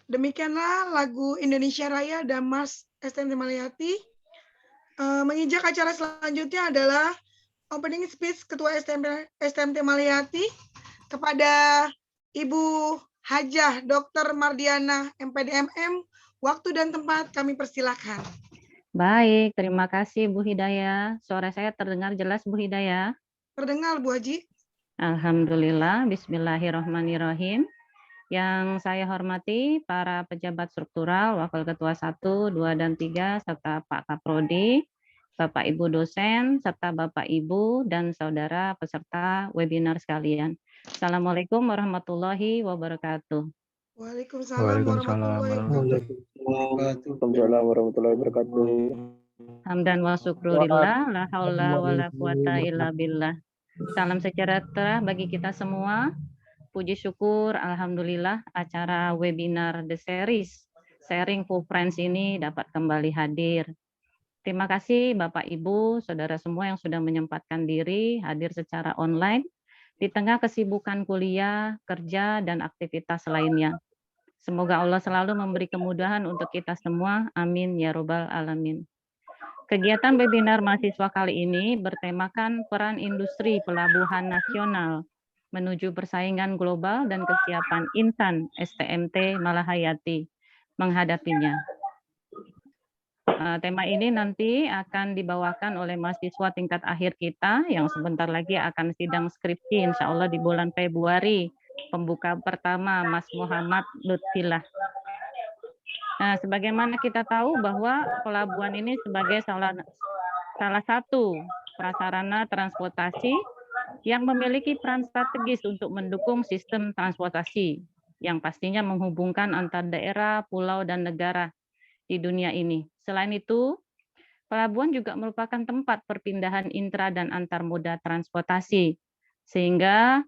Demikianlah lagu Indonesia Raya Damas STMT Maliati. Menginjak acara selanjutnya adalah opening speech Ketua STMT Maliati kepada Ibu Hajah Dr. Mardiana MPDMM. Waktu dan tempat kami persilahkan. Baik, terima kasih Bu Hidayah. Suara saya terdengar jelas Bu Hidayah? Terdengar Bu Haji. Alhamdulillah, bismillahirrahmanirrahim. Yang saya hormati para pejabat struktural, Wakil Ketua 1, 2, dan 3, serta Pak Kaprodi, Bapak Ibu dosen, serta Bapak Ibu dan saudara peserta webinar sekalian. Assalamualaikum warahmatullahi wabarakatuh. Waalaikumsalam warahmatullahi wabarakatuh. Waalaikumsalam warahmatullahi wabarakatuh. Hamdan wa syukurillah, la haula wa la quwata illa billah. Salam sejahtera bagi kita semua. Puji syukur, alhamdulillah acara webinar The Series Sharing for Friends ini dapat kembali hadir. Terima kasih Bapak Ibu, saudara semua yang sudah menyempatkan diri hadir secara online di tengah kesibukan kuliah, kerja, dan aktivitas lainnya. Semoga Allah selalu memberi kemudahan untuk kita semua. Amin ya robbal alamin. Kegiatan webinar mahasiswa kali ini bertemakan peran industri pelabuhan nasional menuju persaingan global dan kesiapan insan STMT Malahayati menghadapinya. Tema ini nanti akan dibawakan oleh mahasiswa tingkat akhir kita yang sebentar lagi akan sidang skripsi insya Allah di bulan Februari. Pembuka pertama Mas Muhammad Lutfillah. Nah, sebagaimana kita tahu bahwa pelabuhan ini sebagai salah satu prasarana transportasi yang memiliki peran strategis untuk mendukung sistem transportasi yang pastinya menghubungkan antar daerah, pulau, dan negara di dunia ini. Selain itu, pelabuhan juga merupakan tempat perpindahan intra dan antar moda transportasi, sehingga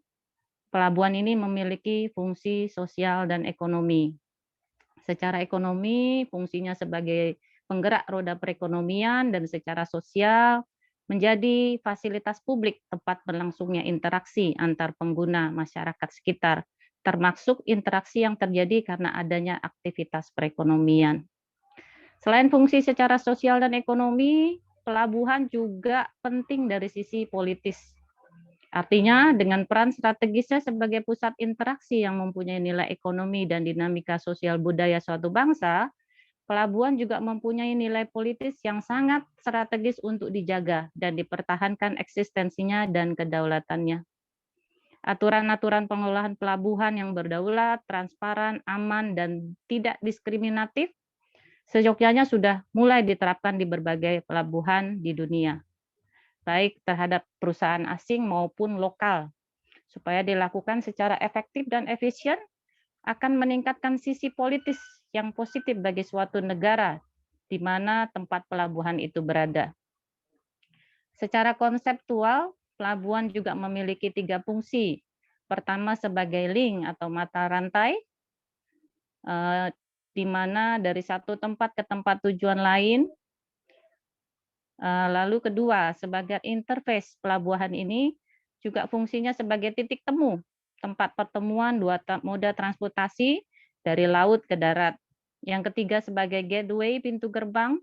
pelabuhan ini memiliki fungsi sosial dan ekonomi. Secara ekonomi, fungsinya sebagai penggerak roda perekonomian dan secara sosial menjadi fasilitas publik tempat berlangsungnya interaksi antar pengguna masyarakat sekitar, termasuk interaksi yang terjadi karena adanya aktivitas perekonomian. Selain fungsi secara sosial dan ekonomi, pelabuhan juga penting dari sisi politis. Artinya, dengan peran strategisnya sebagai pusat interaksi yang mempunyai nilai ekonomi dan dinamika sosial budaya suatu bangsa, pelabuhan juga mempunyai nilai politis yang sangat strategis untuk dijaga dan dipertahankan eksistensinya dan kedaulatannya. Aturan-aturan pengelolaan pelabuhan yang berdaulat, transparan, aman, dan tidak diskriminatif, seyogyanya sudah mulai diterapkan di berbagai pelabuhan di dunia, baik terhadap perusahaan asing maupun lokal, supaya dilakukan secara efektif dan efisien akan meningkatkan sisi politis yang positif bagi suatu negara di mana tempat pelabuhan itu berada. Secara konseptual, pelabuhan juga memiliki 3 fungsi. Pertama sebagai link atau mata rantai, di mana dari satu tempat ke tempat tujuan lain. Lalu kedua, sebagai interface pelabuhan ini juga fungsinya sebagai titik temu, tempat pertemuan dua moda transportasi dari laut ke darat. Yang ketiga sebagai gateway, pintu gerbang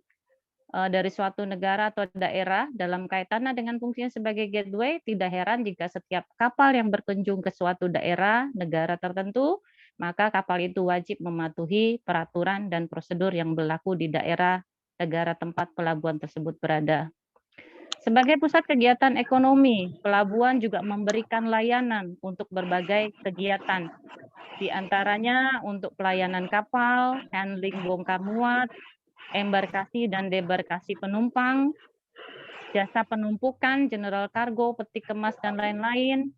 dari suatu negara atau daerah. Dalam kaitannya dengan fungsinya sebagai gateway, tidak heran jika setiap kapal yang berkunjung ke suatu daerah, negara tertentu, maka kapal itu wajib mematuhi peraturan dan prosedur yang berlaku di daerah negara tempat pelabuhan tersebut berada. Sebagai pusat kegiatan ekonomi, pelabuhan juga memberikan layanan untuk berbagai kegiatan, di antaranya untuk pelayanan kapal, handling bongkar muat, embarkasi dan debarkasi penumpang, jasa penumpukan, general cargo, peti kemas, dan lain-lain,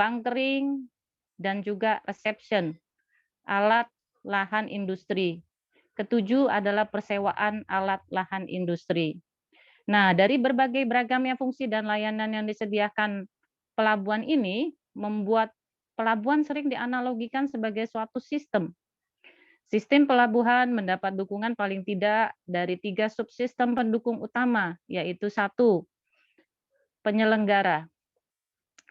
bunkering, dan juga reception, alat lahan industri. Ketujuh adalah persewaan alat lahan industri. Nah, dari berbagai beragamnya fungsi dan layanan yang disediakan pelabuhan ini, membuat pelabuhan sering dianalogikan sebagai suatu sistem. Sistem pelabuhan mendapat dukungan paling tidak dari 3 subsistem pendukung utama, yaitu 1, penyelenggara.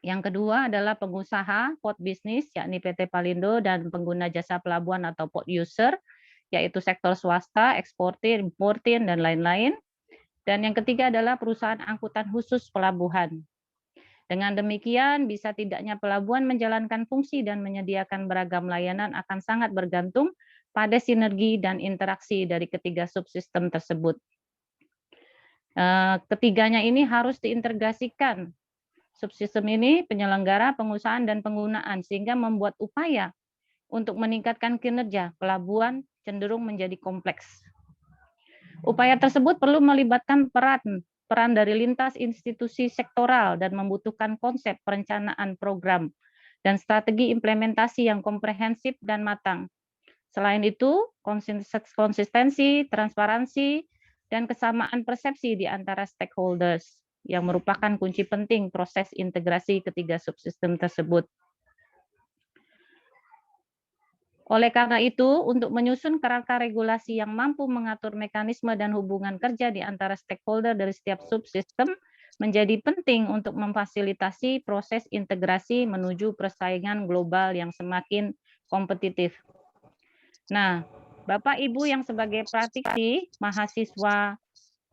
Yang kedua adalah pengusaha port bisnis, yakni PT Palindo dan pengguna jasa pelabuhan atau port user, yaitu sektor swasta, eksportir, importir, dan lain-lain. Dan yang ketiga adalah perusahaan angkutan khusus pelabuhan. Dengan demikian, bisa tidaknya pelabuhan menjalankan fungsi dan menyediakan beragam layanan akan sangat bergantung pada sinergi dan interaksi dari ketiga subsistem tersebut. Ketiganya ini harus diintegrasikan. Subsistem ini penyelenggara, pengusahaan, dan penggunaan, sehingga membuat upaya untuk meningkatkan kinerja pelabuhan cenderung menjadi kompleks. Upaya tersebut perlu melibatkan peran dari lintas institusi sektoral dan membutuhkan konsep perencanaan program dan strategi implementasi yang komprehensif dan matang. Selain itu, konsistensi, transparansi, dan kesamaan persepsi di antara stakeholders yang merupakan kunci penting proses integrasi ketiga subsistem tersebut. Oleh karena itu, untuk menyusun kerangka regulasi yang mampu mengatur mekanisme dan hubungan kerja di antara stakeholder dari setiap subsistem menjadi penting untuk memfasilitasi proses integrasi menuju persaingan global yang semakin kompetitif. Nah, Bapak Ibu yang sebagai praktisi, mahasiswa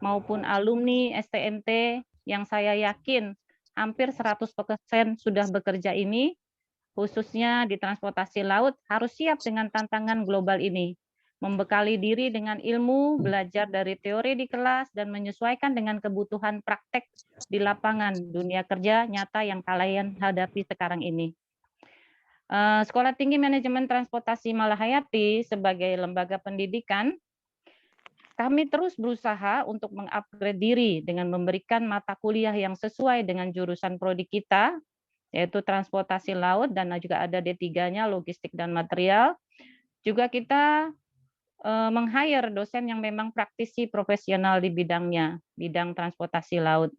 maupun alumni STMT yang saya yakin hampir 100% sudah bekerja ini, khususnya di transportasi laut, harus siap dengan tantangan global ini. Membekali diri dengan ilmu, belajar dari teori di kelas, dan menyesuaikan dengan kebutuhan praktek di lapangan dunia kerja nyata yang kalian hadapi sekarang ini. Sekolah Tinggi Manajemen Transportasi Malahayati sebagai lembaga pendidikan, kami terus berusaha untuk mengupgrade diri dengan memberikan mata kuliah yang sesuai dengan jurusan prodi kita, yaitu transportasi laut, dan juga ada D3-nya, logistik dan material. Juga kita meng-hire dosen yang memang praktisi profesional di bidangnya, bidang transportasi laut.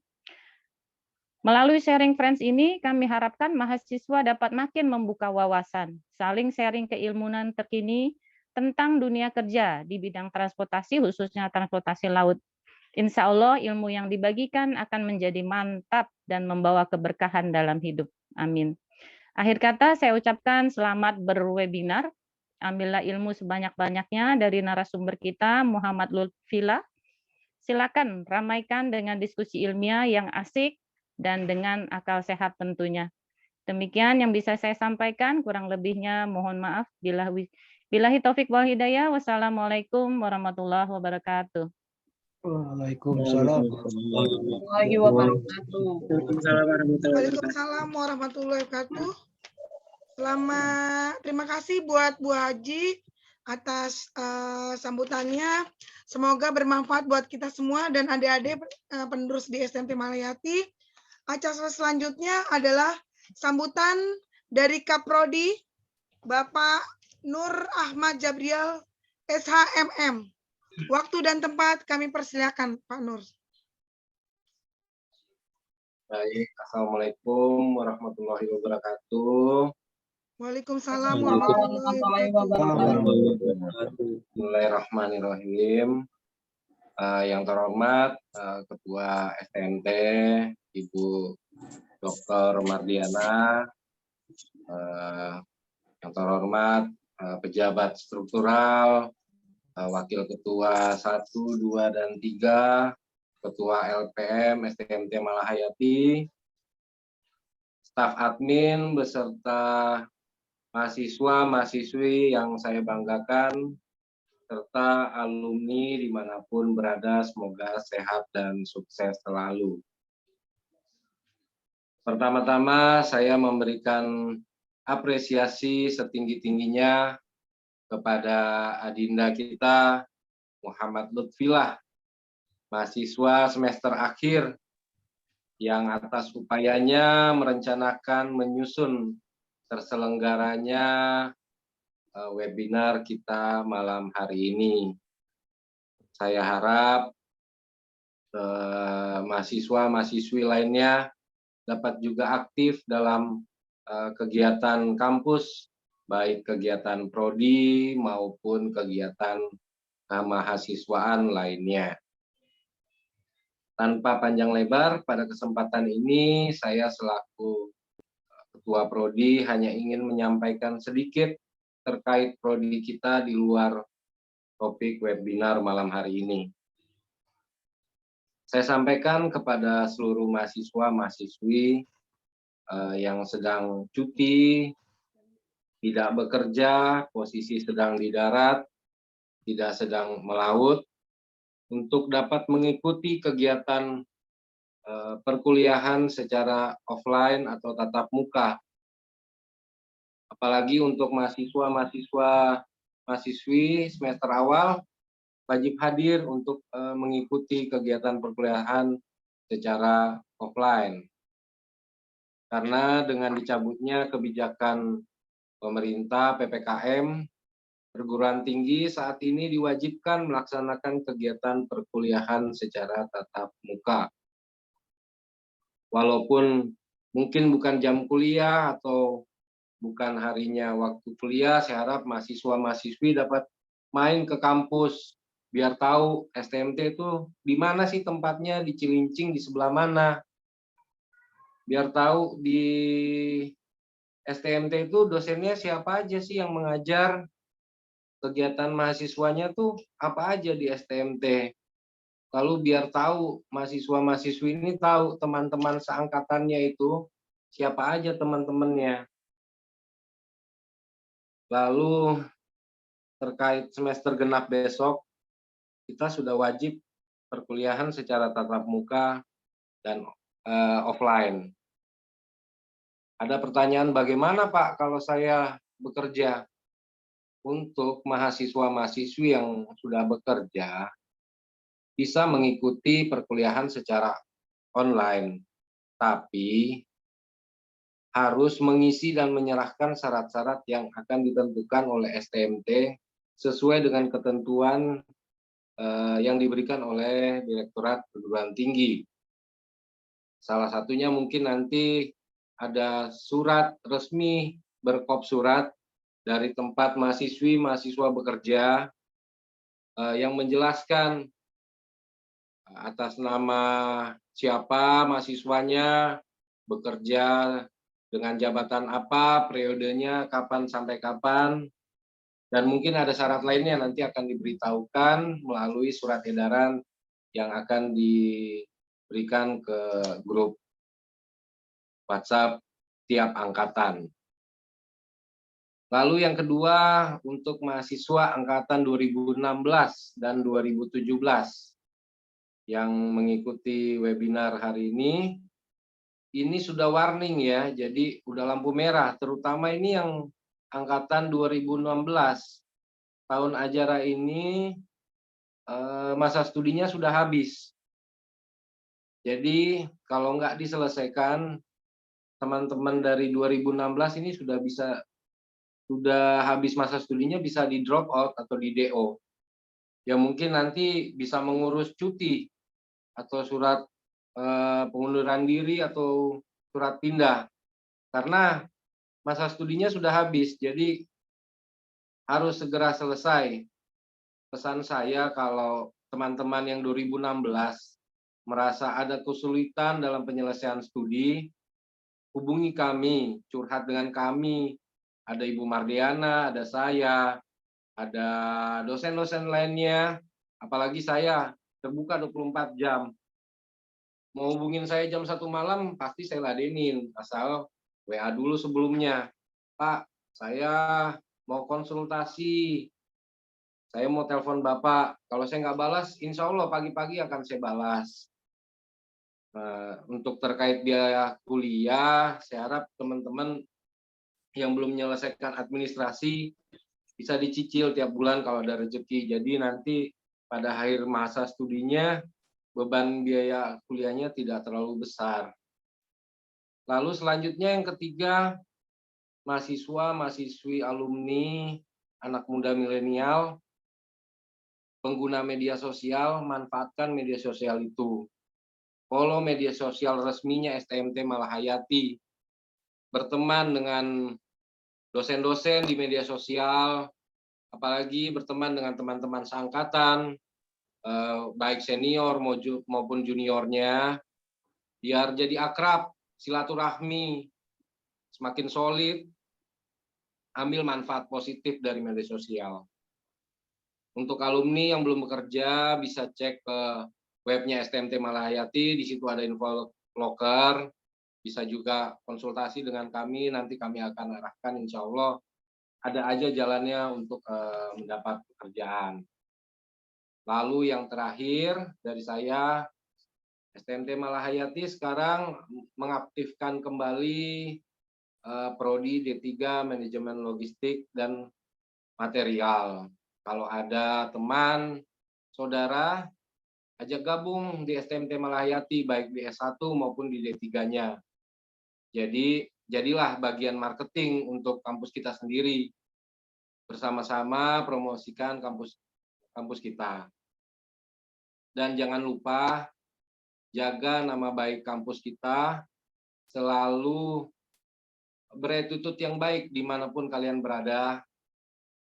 Melalui sharing friends ini, kami harapkan mahasiswa dapat makin membuka wawasan, saling sharing keilmuan terkini tentang dunia kerja di bidang transportasi, khususnya transportasi laut. Insya Allah ilmu yang dibagikan akan menjadi mantap dan membawa keberkahan dalam hidup. Amin. Akhir kata saya ucapkan selamat berwebinar. Ambillah ilmu sebanyak-banyaknya dari narasumber kita, Muhammad Lutfillah. Silakan ramaikan dengan diskusi ilmiah yang asik dan dengan akal sehat tentunya. Demikian yang bisa saya sampaikan, kurang lebihnya mohon maaf. Billahi taufik wal hidayah. Wassalamualaikum warahmatullahi wabarakatuh. Waalaikumsalam. Waalaikumsalam warahmatullahi wabarakatuh. Terima kasih buat Bu Haji atas sambutannya. Semoga bermanfaat buat kita semua dan adik-adik penerus di STMT Malahayati. Acara selanjutnya adalah sambutan dari Kaprodi Bapak Nur Ahmad Jabrial SHMM. Waktu dan tempat kami persilakan Pak Nur. Baik, Assalamualaikum warahmatullahi wabarakatuh. Waalaikumsalam warahmatullahi wabarakatuh. Bismillahirrahmanirrahim. Yang terhormat Ketua STMT, Ibu Dr. Mardiana, yang terhormat pejabat struktural, Wakil Ketua 1, 2, dan 3, Ketua LPM STMT Malahayati, staf admin beserta mahasiswa-mahasiswi yang saya banggakan, serta alumni dimanapun berada, semoga sehat dan sukses selalu. Pertama-tama saya memberikan apresiasi setinggi-tingginya kepada adinda kita, Muhammad Lutfillah, mahasiswa semester akhir yang atas upayanya merencanakan menyusun terselenggaranya webinar kita malam hari ini. Saya harap mahasiswa-mahasiswi lainnya dapat juga aktif dalam kegiatan kampus, baik kegiatan prodi maupun kegiatan mahasiswaan lainnya. Tanpa panjang lebar, pada kesempatan ini saya selaku Ketua Prodi hanya ingin menyampaikan sedikit terkait prodi kita di luar topik webinar malam hari ini. Saya sampaikan kepada seluruh mahasiswa-mahasiswi yang sedang cuti, tidak bekerja, posisi sedang di darat, tidak sedang melaut, untuk dapat mengikuti kegiatan perkuliahan secara offline atau tatap muka. Apalagi untuk mahasiswa-mahasiswi semester awal, wajib hadir untuk mengikuti kegiatan perkuliahan secara offline. Karena dengan dicabutnya kebijakan pemerintah PPKM, perguruan tinggi saat ini diwajibkan melaksanakan kegiatan perkuliahan secara tatap muka. Walaupun mungkin bukan jam kuliah atau bukan harinya waktu kuliah, saya harap mahasiswa-mahasiswi dapat main ke kampus, biar tahu STMT itu di mana sih tempatnya, di Cilincing di sebelah mana. Biar tahu di STMT itu dosennya siapa aja sih yang mengajar, kegiatan mahasiswanya tuh apa aja di STMT. Lalu biar tahu mahasiswa-mahasiswi ini tahu teman-teman seangkatannya itu siapa aja teman-temannya. Lalu terkait semester genap besok, kita sudah wajib perkuliahan secara tatap muka dan offline. Ada pertanyaan, bagaimana Pak kalau saya bekerja? Untuk mahasiswa-mahasiswi yang sudah bekerja, bisa mengikuti perkuliahan secara online, tapi harus mengisi dan menyerahkan syarat-syarat yang akan ditentukan oleh STMT sesuai dengan ketentuan yang diberikan oleh Direktorat Perguruan Tinggi. Salah satunya mungkin nanti ada surat resmi, berkop surat dari tempat mahasiswa bekerja yang menjelaskan atas nama siapa mahasiswanya, bekerja dengan jabatan apa, periodenya kapan sampai kapan, dan mungkin ada syarat lainnya nanti akan diberitahukan melalui surat edaran yang akan diberikan ke grup WhatsApp tiap angkatan. Lalu yang kedua, untuk mahasiswa angkatan 2016 dan 2017 yang mengikuti webinar hari ini sudah warning ya, jadi udah lampu merah, terutama ini yang angkatan 2016. Tahun ajaran ini masa studinya sudah habis. Jadi kalau nggak diselesaikan, teman-teman dari 2016 ini sudah habis masa studinya bisa di drop out atau di DO. Ya mungkin nanti bisa mengurus cuti atau surat pengunduran diri atau surat pindah. Karena masa studinya sudah habis, jadi harus segera selesai. Pesan saya kalau teman-teman yang 2016 merasa ada kesulitan dalam penyelesaian studi, hubungi kami, curhat dengan kami. Ada Ibu Mardiana, ada saya, ada dosen-dosen lainnya, apalagi saya, terbuka 24 jam. Mau hubungin saya jam 1 malam, pasti saya ladenin, asal WA dulu sebelumnya. Pak, saya mau konsultasi, saya mau telepon Bapak. Kalau saya nggak balas, insya Allah pagi-pagi akan saya balas. Untuk terkait biaya kuliah, saya harap teman-teman yang belum menyelesaikan administrasi bisa dicicil tiap bulan kalau ada rezeki. Jadi nanti pada akhir masa studinya beban biaya kuliahnya tidak terlalu besar. Lalu selanjutnya yang ketiga, mahasiswa-mahasiswi alumni, anak muda milenial, pengguna media sosial, manfaatkan media sosial itu. Follow media sosial resminya STMT Malahayati. Berteman dengan dosen-dosen di media sosial, apalagi berteman dengan teman-teman seangkatan, baik senior maupun juniornya, biar jadi akrab, silaturahmi. semakin solid, ambil manfaat positif dari media sosial. Untuk alumni yang belum bekerja bisa cek ke webnya STMT Malahayati, di situ ada info loker, bisa juga konsultasi dengan kami, nanti kami akan arahkan, insya Allah ada aja jalannya untuk mendapat pekerjaan. Lalu yang terakhir dari saya, STMT Malahayati sekarang mengaktifkan kembali Prodi D3 Manajemen Logistik dan Material. Kalau ada teman, saudara, ajak gabung di STMT Malahayati, baik di S1 maupun di D3-nya. Jadi, jadilah bagian marketing untuk kampus kita sendiri. Bersama-sama promosikan kampus kita. Dan jangan lupa, jaga nama baik kampus kita, selalu berattitude yang baik dimanapun kalian berada.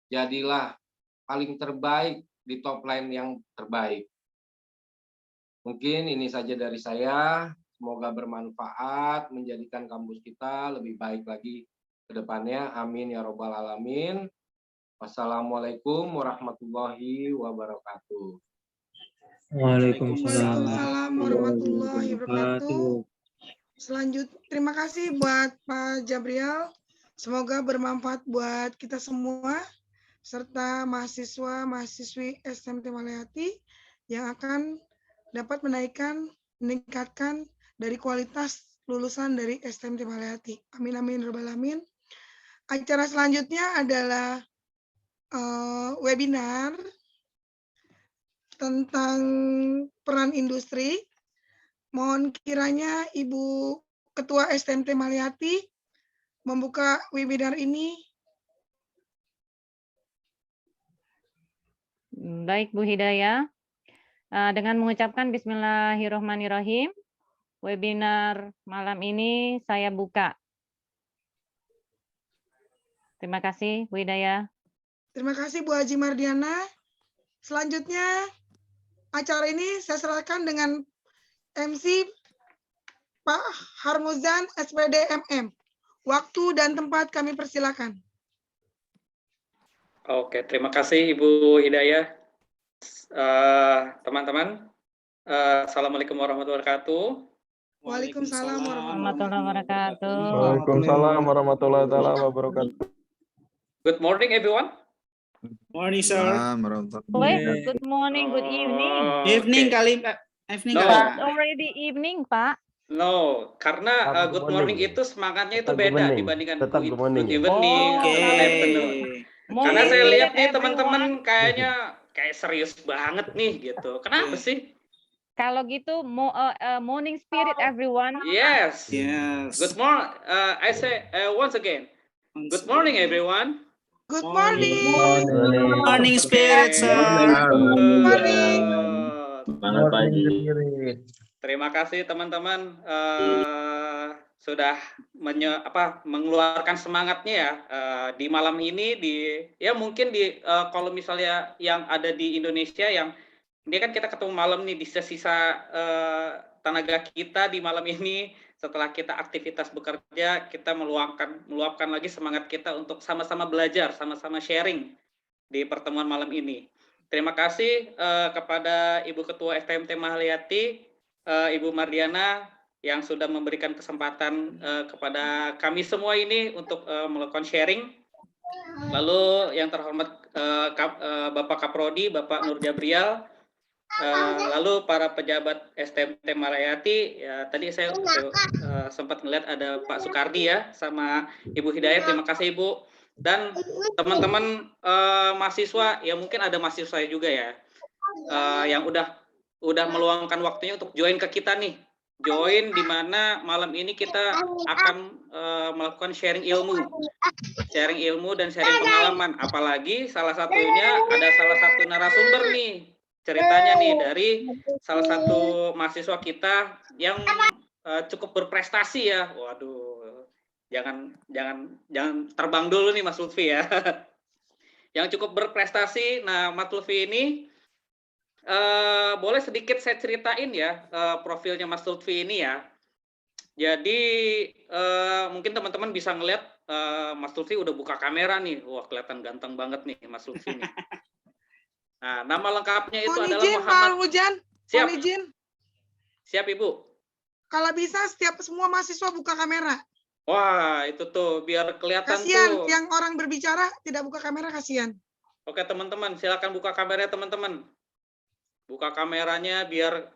Jadilah paling terbaik di top line yang terbaik. Mungkin ini saja dari saya. Semoga bermanfaat, menjadikan kampus kita lebih baik lagi ke depannya. Amin ya robbal alamin. Wassalamualaikum warahmatullahi wabarakatuh. Waalaikumsalam warahmatullahi wabarakatuh. Terima kasih buat Pak Jabriel. Semoga bermanfaat buat kita semua, serta mahasiswa-mahasiswi STMT Malahayati yang akan dapat meningkatkan dari kualitas lulusan dari STMT Malahayati. Amin amin rabbal alamin. Acara selanjutnya adalah webinar tentang peran industri. Mohon kiranya Ibu Ketua STMT Malahayati membuka webinar ini. Baik, Bu Hidayah. Dengan mengucapkan Bismillahirrahmanirrahim, webinar malam ini saya buka. Terima kasih, Bu Hidayah. Terima kasih, Bu Haji Mardiana. Selanjutnya, acara ini saya serahkan dengan MC Pak Harmuzan, SPD MM. Waktu dan tempat kami persilakan. Oke, terima kasih Ibu Hidayah. Teman-teman, Assalamualaikum warahmatullahi wabarakatuh. Waalaikumsalam Warahmatullahi wabarakatuh. Waalaikumsalam warahmatullahi wabarakatuh. Good morning, everyone. Morning, sir. Good morning, good evening. Evening Okay. kali, Pak. Evening No. kali. But already evening, Pak. No, karena good morning itu semangatnya itu beda dibandingkan good evening, Oh, good Oke. afternoon. Morning Karena saya lihat nih everyone. teman-teman kayaknya kayak serius banget nih gitu. Kenapa sih? Kalau gitu, morning spirit everyone. Yes. Yes. Good morning. I say once again. Good morning, everyone. Good morning. Morning spirit, sir. morning. Semangat pagi. Terima kasih teman-teman sudah mengeluarkan semangatnya ya di malam ini mungkin kalau misalnya yang ada di Indonesia yang ini kan kita ketemu malam nih di sisa tenaga kita di malam ini setelah kita aktivitas bekerja kita meluapkan lagi semangat kita untuk sama-sama belajar, sama-sama sharing di pertemuan malam ini. Terima kasih kepada Ibu Ketua STMT Malahayati, Ibu Mardiana yang sudah memberikan kesempatan kepada kami semua ini untuk melakukan sharing. Lalu yang terhormat Bapak Kaprodi, Bapak Nur Jabrial, lalu para pejabat STMT Malahayati, ya, tadi saya sempat melihat ada Pak Sukardi ya, sama Ibu Hidayah, terima kasih Ibu. Dan teman-teman mahasiswa, ya mungkin ada mahasiswa juga ya, yang udah meluangkan waktunya untuk join ke kita nih. Join di mana malam ini kita akan melakukan sharing ilmu dan sharing pengalaman. Apalagi salah satunya ada salah satu narasumber nih, ceritanya nih dari salah satu mahasiswa kita yang cukup berprestasi ya. Waduh, jangan terbang dulu nih Mas Lutfi ya. Yang cukup berprestasi. Nah, Mas Lutfi ini boleh sedikit saya ceritain ya profilnya Mas Lutfi ini ya. Jadi mungkin teman-teman bisa ngeliat Mas Lutfi udah buka kamera nih. Wah, kelihatan ganteng banget nih Mas Lutfi nih. Nah, nama lengkapnya itu Mohon adalah izin, Muhammad. Pak Hujan. Siap, Mohon izin. siap Ibu. Kalau bisa setiap semua mahasiswa buka kamera. Wah, itu tuh biar kelihatan Kasihan tuh. yang orang berbicara tidak buka kamera, kasihan. Oke teman-teman, silakan buka kameranya teman-teman. Buka kameranya biar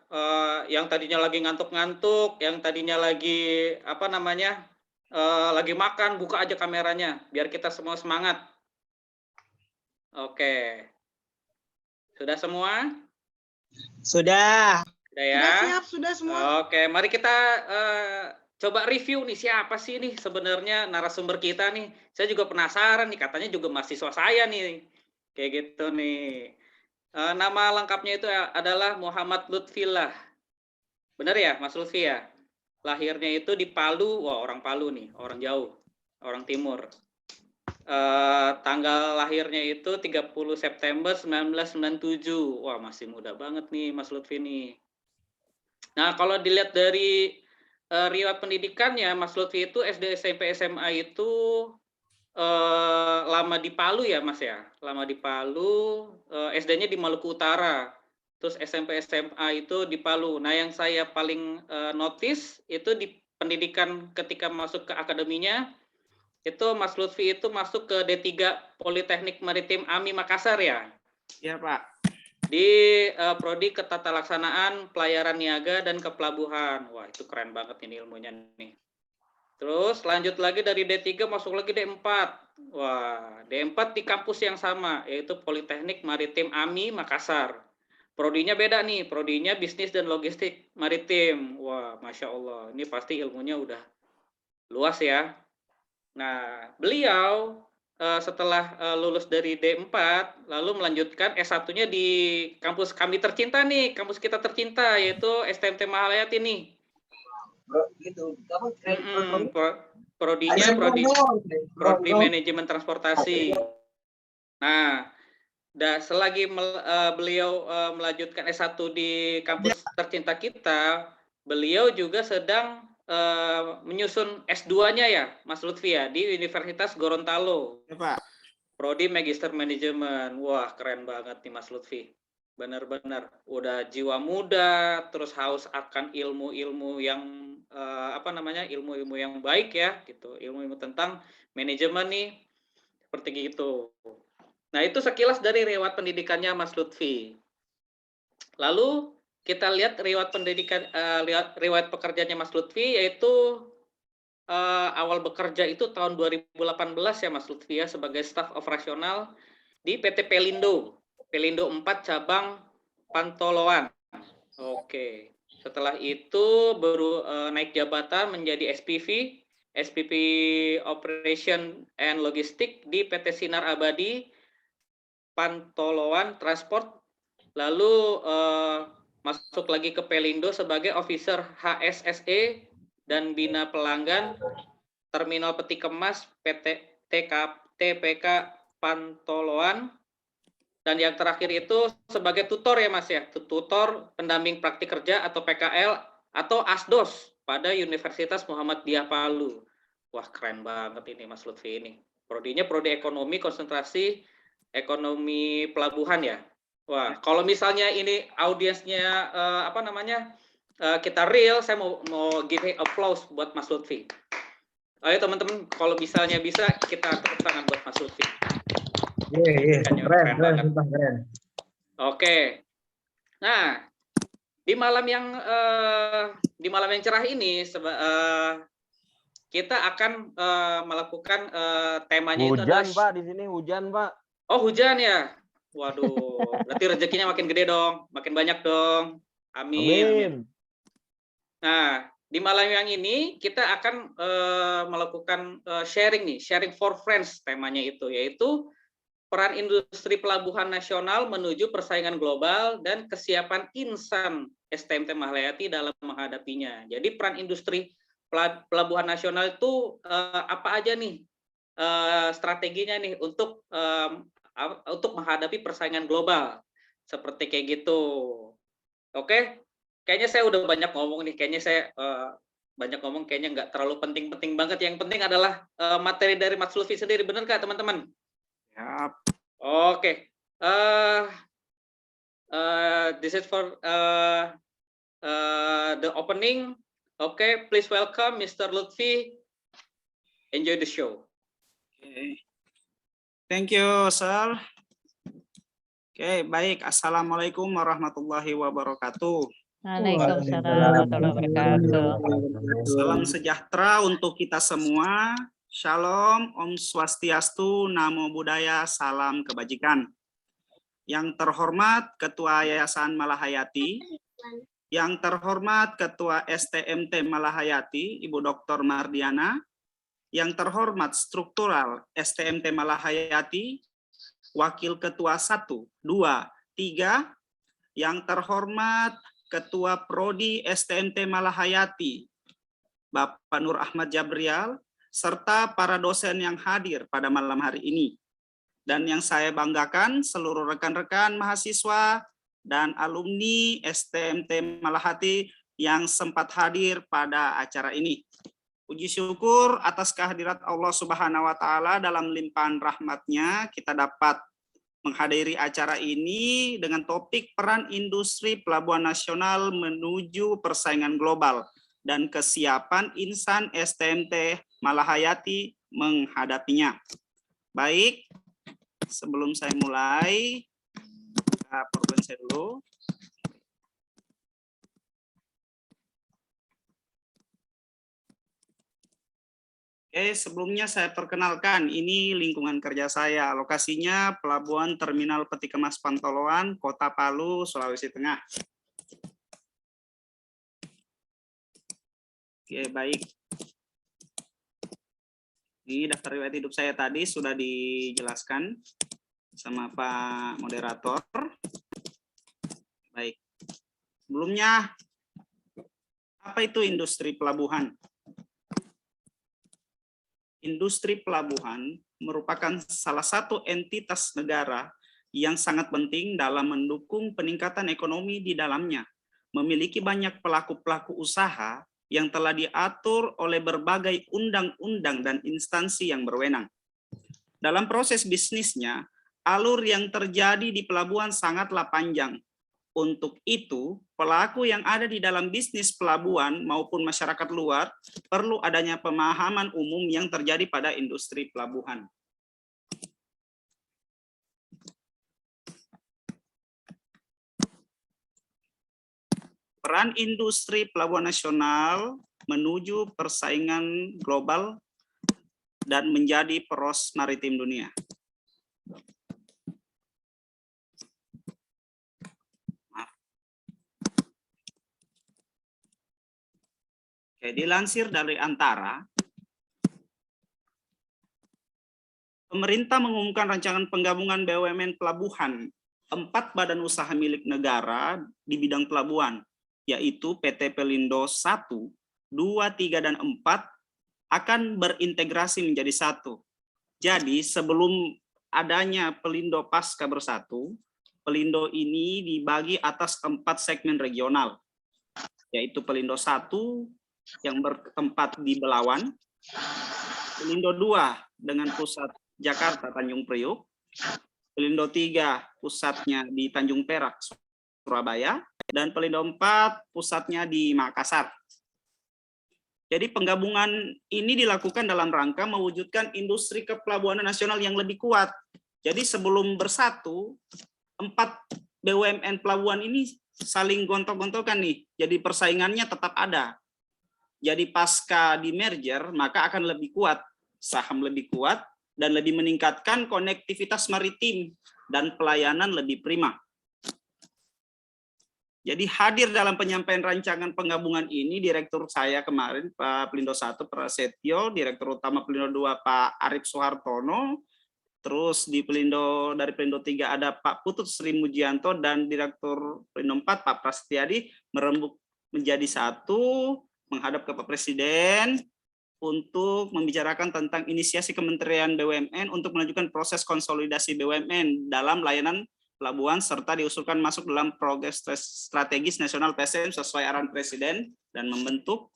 yang tadinya lagi ngantuk-ngantuk, yang tadinya lagi apa namanya, lagi makan, buka aja kameranya, biar kita semua semangat. Oke, sudah semua? Sudah. Sudah ya? Sudah siap, sudah semua. Oke, mari kita coba review nih siapa sih nih sebenarnya narasumber kita nih. Saya juga penasaran nih, katanya juga mahasiswa saya nih, kayak gitu nih. Nama lengkapnya itu adalah Muhammad Lutfillah. Benar ya, Mas Lutfi ya? Lahirnya itu di Palu, wah orang Palu nih, orang jauh, orang timur. Tanggal lahirnya itu 30 September 1997. Wah, masih muda banget nih Mas Lutfi nih. Nah, kalau dilihat dari riwayat pendidikannya, Mas Lutfi itu SD, SMP, SMA itu lama di Palu ya Mas ya, lama di Palu, SD-nya di Maluku Utara, terus SMP SMA itu di Palu. Nah yang saya paling notice itu di pendidikan ketika masuk ke akademinya, itu Mas Lutfi itu masuk ke D3 Politeknik Maritim AMI Makassar ya? Ya Pak. Di Prodi Ketatalaksanaan Pelayaran Niaga dan Kepelabuhan. Wah itu keren banget ini ilmunya nih. Terus lanjut lagi dari D3 masuk lagi D4. Wah, D4 di kampus yang sama, yaitu Politeknik Maritim AMI Makassar. Prodinya beda nih, prodinya Bisnis dan Logistik Maritim. Wah, Masya Allah, ini pasti ilmunya udah luas ya. Nah, beliau setelah lulus dari D4, lalu melanjutkan S1-nya di kampus kami tercinta nih, kampus kita tercinta, yaitu STMT Mahalayati nih. Prodinya prodi manajemen transportasi. Nah, selagi beliau melanjutkan S1 di kampus tercinta kita, beliau juga sedang menyusun S2-nya ya, Mas Lutfi ya, di Universitas Gorontalo. Ya Pak. Prodi Magister Manajemen. Wah, keren banget nih Mas Lutfi. Benar-benar udah jiwa muda, terus haus akan ilmu-ilmu yang ilmu-ilmu yang baik ya, gitu, ilmu-ilmu tentang manajemen nih, seperti gitu. Nah itu sekilas dari riwayat pendidikannya Mas Lutfi. Lalu kita lihat riwayat pendidikan, riwayat pekerjaannya Mas Lutfi, yaitu awal bekerja itu tahun 2018 ya Mas Lutfi ya, sebagai staf operasional di PT Pelindo. Pelindo 4 cabang Pantoloan. Oke. Setelah itu baru naik jabatan menjadi SPV Operation and Logistik di PT Sinar Abadi Pantoloan Transport. Lalu masuk lagi ke Pelindo sebagai officer HSSE dan Bina Pelanggan Terminal Peti Kemas PT TPK Pantoloan. Dan yang terakhir itu sebagai tutor ya Mas ya, tutor pendamping praktik kerja atau PKL atau ASDOS pada Universitas Muhammadiyah Palu. Wah keren banget ini Mas Lutfi ini. Prodinya prodi ekonomi, konsentrasi ekonomi pelabuhan ya. Wah kalau misalnya ini audiensnya kita real, saya mau give applause buat Mas Lutfi. Ayo teman-teman, kalau misalnya bisa kita tepuk tangan buat Mas Lutfi. Keren. Oke. Nah, di malam yang cerah ini kita akan melakukan temanya hujan, itu adalah Pak, di sini hujan, Pak. Oh, hujan ya. Waduh, berarti rezekinya makin gede dong, makin banyak dong. Amin. Nah, di malam yang ini kita akan melakukan sharing for friends temanya itu, yaitu peran industri pelabuhan nasional menuju persaingan global dan kesiapan insan STMT Mahalayati dalam menghadapinya. Jadi peran industri pelabuhan nasional itu apa aja nih strateginya nih untuk menghadapi persaingan global seperti kayak gitu. Oke, kayaknya saya udah banyak ngomong nih. Kayaknya saya banyak ngomong kayaknya nggak terlalu penting-penting banget. Yang penting adalah materi dari Mas Lutfi sendiri, benar nggak teman-teman? Siap. Oke. This is for the opening. Okay, please welcome Mr. Lutfi. Enjoy the show. Okay. Thank you, sir. Oke, baik. Assalamualaikum warahmatullahi wabarakatuh. Waalaikumsalam warahmatullahi wabarakatuh. Salam sejahtera untuk kita semua. Shalom, Om Swastiastu, Namo Buddhaya, salam kebajikan. Yang terhormat Ketua Yayasan Malahayati, yang terhormat Ketua STMT Malahayati, Ibu Dr. Mardiana, yang terhormat struktural STMT Malahayati, Wakil Ketua 1, 2, 3, yang terhormat Ketua Prodi STMT Malahayati, Bapak Nur Ahmad Jabrial, serta para dosen yang hadir pada malam hari ini. Dan yang saya banggakan, seluruh rekan-rekan mahasiswa dan alumni STMT Malahayati yang sempat hadir pada acara ini. Puji syukur atas kehadirat Allah Subhanahu wa Ta'ala, dalam limpahan rahmatnya kita dapat menghadiri acara ini dengan topik peran industri pelabuhan nasional menuju persaingan global dan kesiapan insan STMT Malahayati menghadapinya. Baik, sebelum saya mulai, PowerPoint saya dulu. Oke, sebelumnya saya perkenalkan, ini lingkungan kerja saya. Lokasinya Pelabuhan Terminal Peti Kemas Pantoloan, Kota Palu, Sulawesi Tengah. Oke, baik. Ini daftar riwayat hidup saya tadi sudah dijelaskan sama Pak Moderator. Baik. Sebelumnya, apa itu industri pelabuhan? Industri pelabuhan merupakan salah satu entitas negara yang sangat penting dalam mendukung peningkatan ekonomi di dalamnya. Memiliki banyak pelaku-pelaku usaha yang telah diatur oleh berbagai undang-undang dan instansi yang berwenang. Dalam proses bisnisnya, alur yang terjadi di pelabuhan sangatlah panjang. Untuk itu, pelaku yang ada di dalam bisnis pelabuhan maupun masyarakat luar perlu adanya pemahaman umum yang terjadi pada industri pelabuhan. Peran industri pelabuhan nasional menuju persaingan global dan menjadi poros maritim dunia. Oke, dilansir dari Antara, pemerintah mengumumkan rancangan penggabungan BUMN pelabuhan 4 badan usaha milik negara di bidang pelabuhan, yaitu PT Pelindo 1, 2, 3, dan 4 akan berintegrasi menjadi satu. Jadi sebelum adanya Pelindo Pasca Bersatu, Pelindo ini dibagi atas 4 segmen regional, yaitu Pelindo 1 yang bertempat di Belawan, Pelindo 2 dengan pusat Jakarta Tanjung Priuk, Pelindo 3 pusatnya di Tanjung Perak Surabaya, dan Pelindo 4 pusatnya di Makassar. Jadi penggabungan ini dilakukan dalam rangka mewujudkan industri kepelabuhanan nasional yang lebih kuat. Jadi sebelum bersatu, 4 BUMN pelabuhan ini saling gontok-gontokan nih. Jadi persaingannya tetap ada. Jadi pasca di merger, maka akan lebih kuat, saham lebih kuat, dan lebih meningkatkan konektivitas maritim dan pelayanan lebih prima. Jadi hadir dalam penyampaian rancangan penggabungan ini Direktur saya kemarin Pak Pelindo 1 Prasetyo, Direktur Utama Pelindo 2 Pak Arif Soehartono, terus di Pelindo dari Pelindo 3 ada Pak Putut Sri Mujianto, dan Direktur Pelindo 4 Pak Prasetyadi merembuk menjadi satu menghadap ke Pak Presiden untuk membicarakan tentang inisiasi Kementerian BUMN untuk melanjutkan proses konsolidasi BUMN dalam layanan pelabuhan serta diusulkan masuk dalam progres strategis nasional PSN sesuai arahan Presiden dan membentuk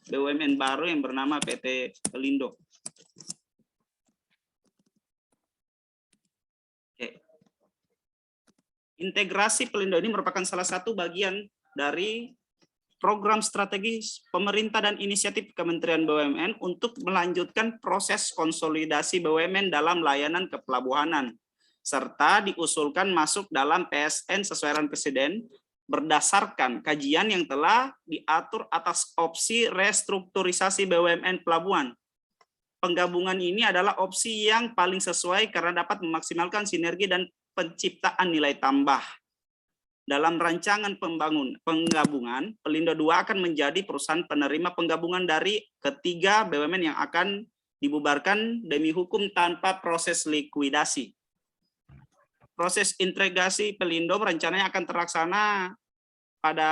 BUMN baru yang bernama PT Pelindo. Oke. Integrasi Pelindo ini merupakan salah satu bagian dari program strategis pemerintah dan inisiatif Kementerian BUMN untuk melanjutkan proses konsolidasi BUMN dalam layanan kepelabuhanan, serta diusulkan masuk dalam PSN sesuai arahan Presiden berdasarkan kajian yang telah diatur atas opsi restrukturisasi BUMN pelabuhan. Penggabungan ini adalah opsi yang paling sesuai karena dapat memaksimalkan sinergi dan penciptaan nilai tambah. Dalam rancangan penggabungan, Pelindo II akan menjadi perusahaan penerima penggabungan dari ketiga BUMN yang akan dibubarkan demi hukum tanpa proses likuidasi. Proses integrasi Pelindo rencananya akan terlaksana pada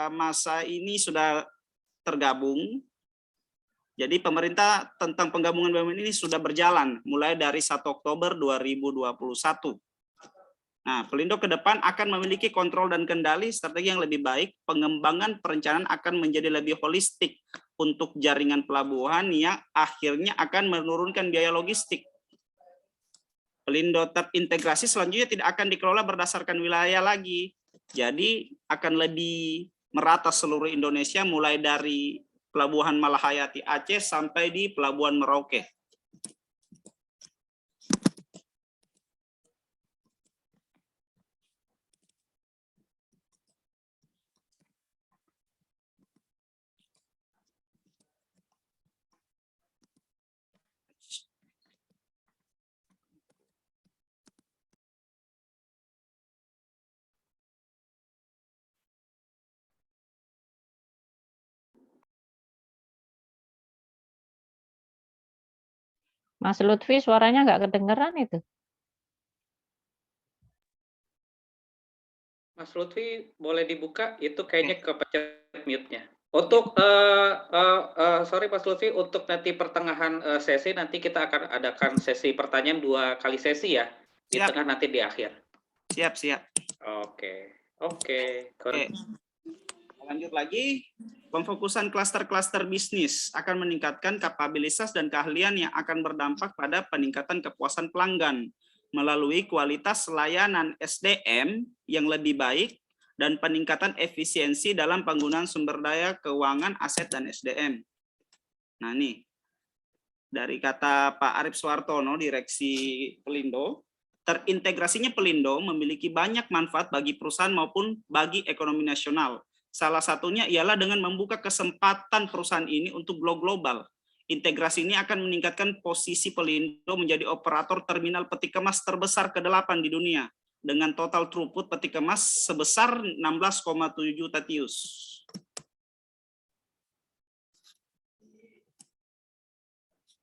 masa ini sudah tergabung. Jadi pemerintah tentang penggabungan BUMN ini sudah berjalan mulai dari 1 Oktober 2021. Nah, Pelindo ke depan akan memiliki kontrol dan kendali strategi yang lebih baik. Pengembangan perencanaan akan menjadi lebih holistik untuk jaringan pelabuhan yang akhirnya akan menurunkan biaya logistik. Pelindo terintegrasi selanjutnya tidak akan dikelola berdasarkan wilayah lagi. Jadi akan lebih merata seluruh Indonesia mulai dari Pelabuhan Malahayati Aceh sampai di Pelabuhan Merauke. Mas Lutfi suaranya nggak kedengeran itu. Mas Lutfi boleh dibuka, itu kayaknya kepencet mute-nya. Untuk sorry Mas Lutfi, untuk nanti pertengahan sesi nanti kita akan adakan sesi pertanyaan 2 kali sesi ya. Di tengah nanti di akhir. Siap, siap. Oke. Lanjut lagi, pemfokusan klaster-klaster bisnis akan meningkatkan kapabilitas dan keahlian yang akan berdampak pada peningkatan kepuasan pelanggan melalui kualitas layanan SDM yang lebih baik dan peningkatan efisiensi dalam penggunaan sumber daya keuangan, aset, dan SDM. Nah nih, dari kata Pak Arif Suartono, Direksi Pelindo, terintegrasinya Pelindo memiliki banyak manfaat bagi perusahaan maupun bagi ekonomi nasional. Salah satunya ialah dengan membuka kesempatan perusahaan ini untuk go global. Integrasi ini akan meningkatkan posisi Pelindo menjadi operator terminal peti kemas terbesar ke-8 di dunia dengan total throughput peti kemas sebesar 16,7 juta TEUs.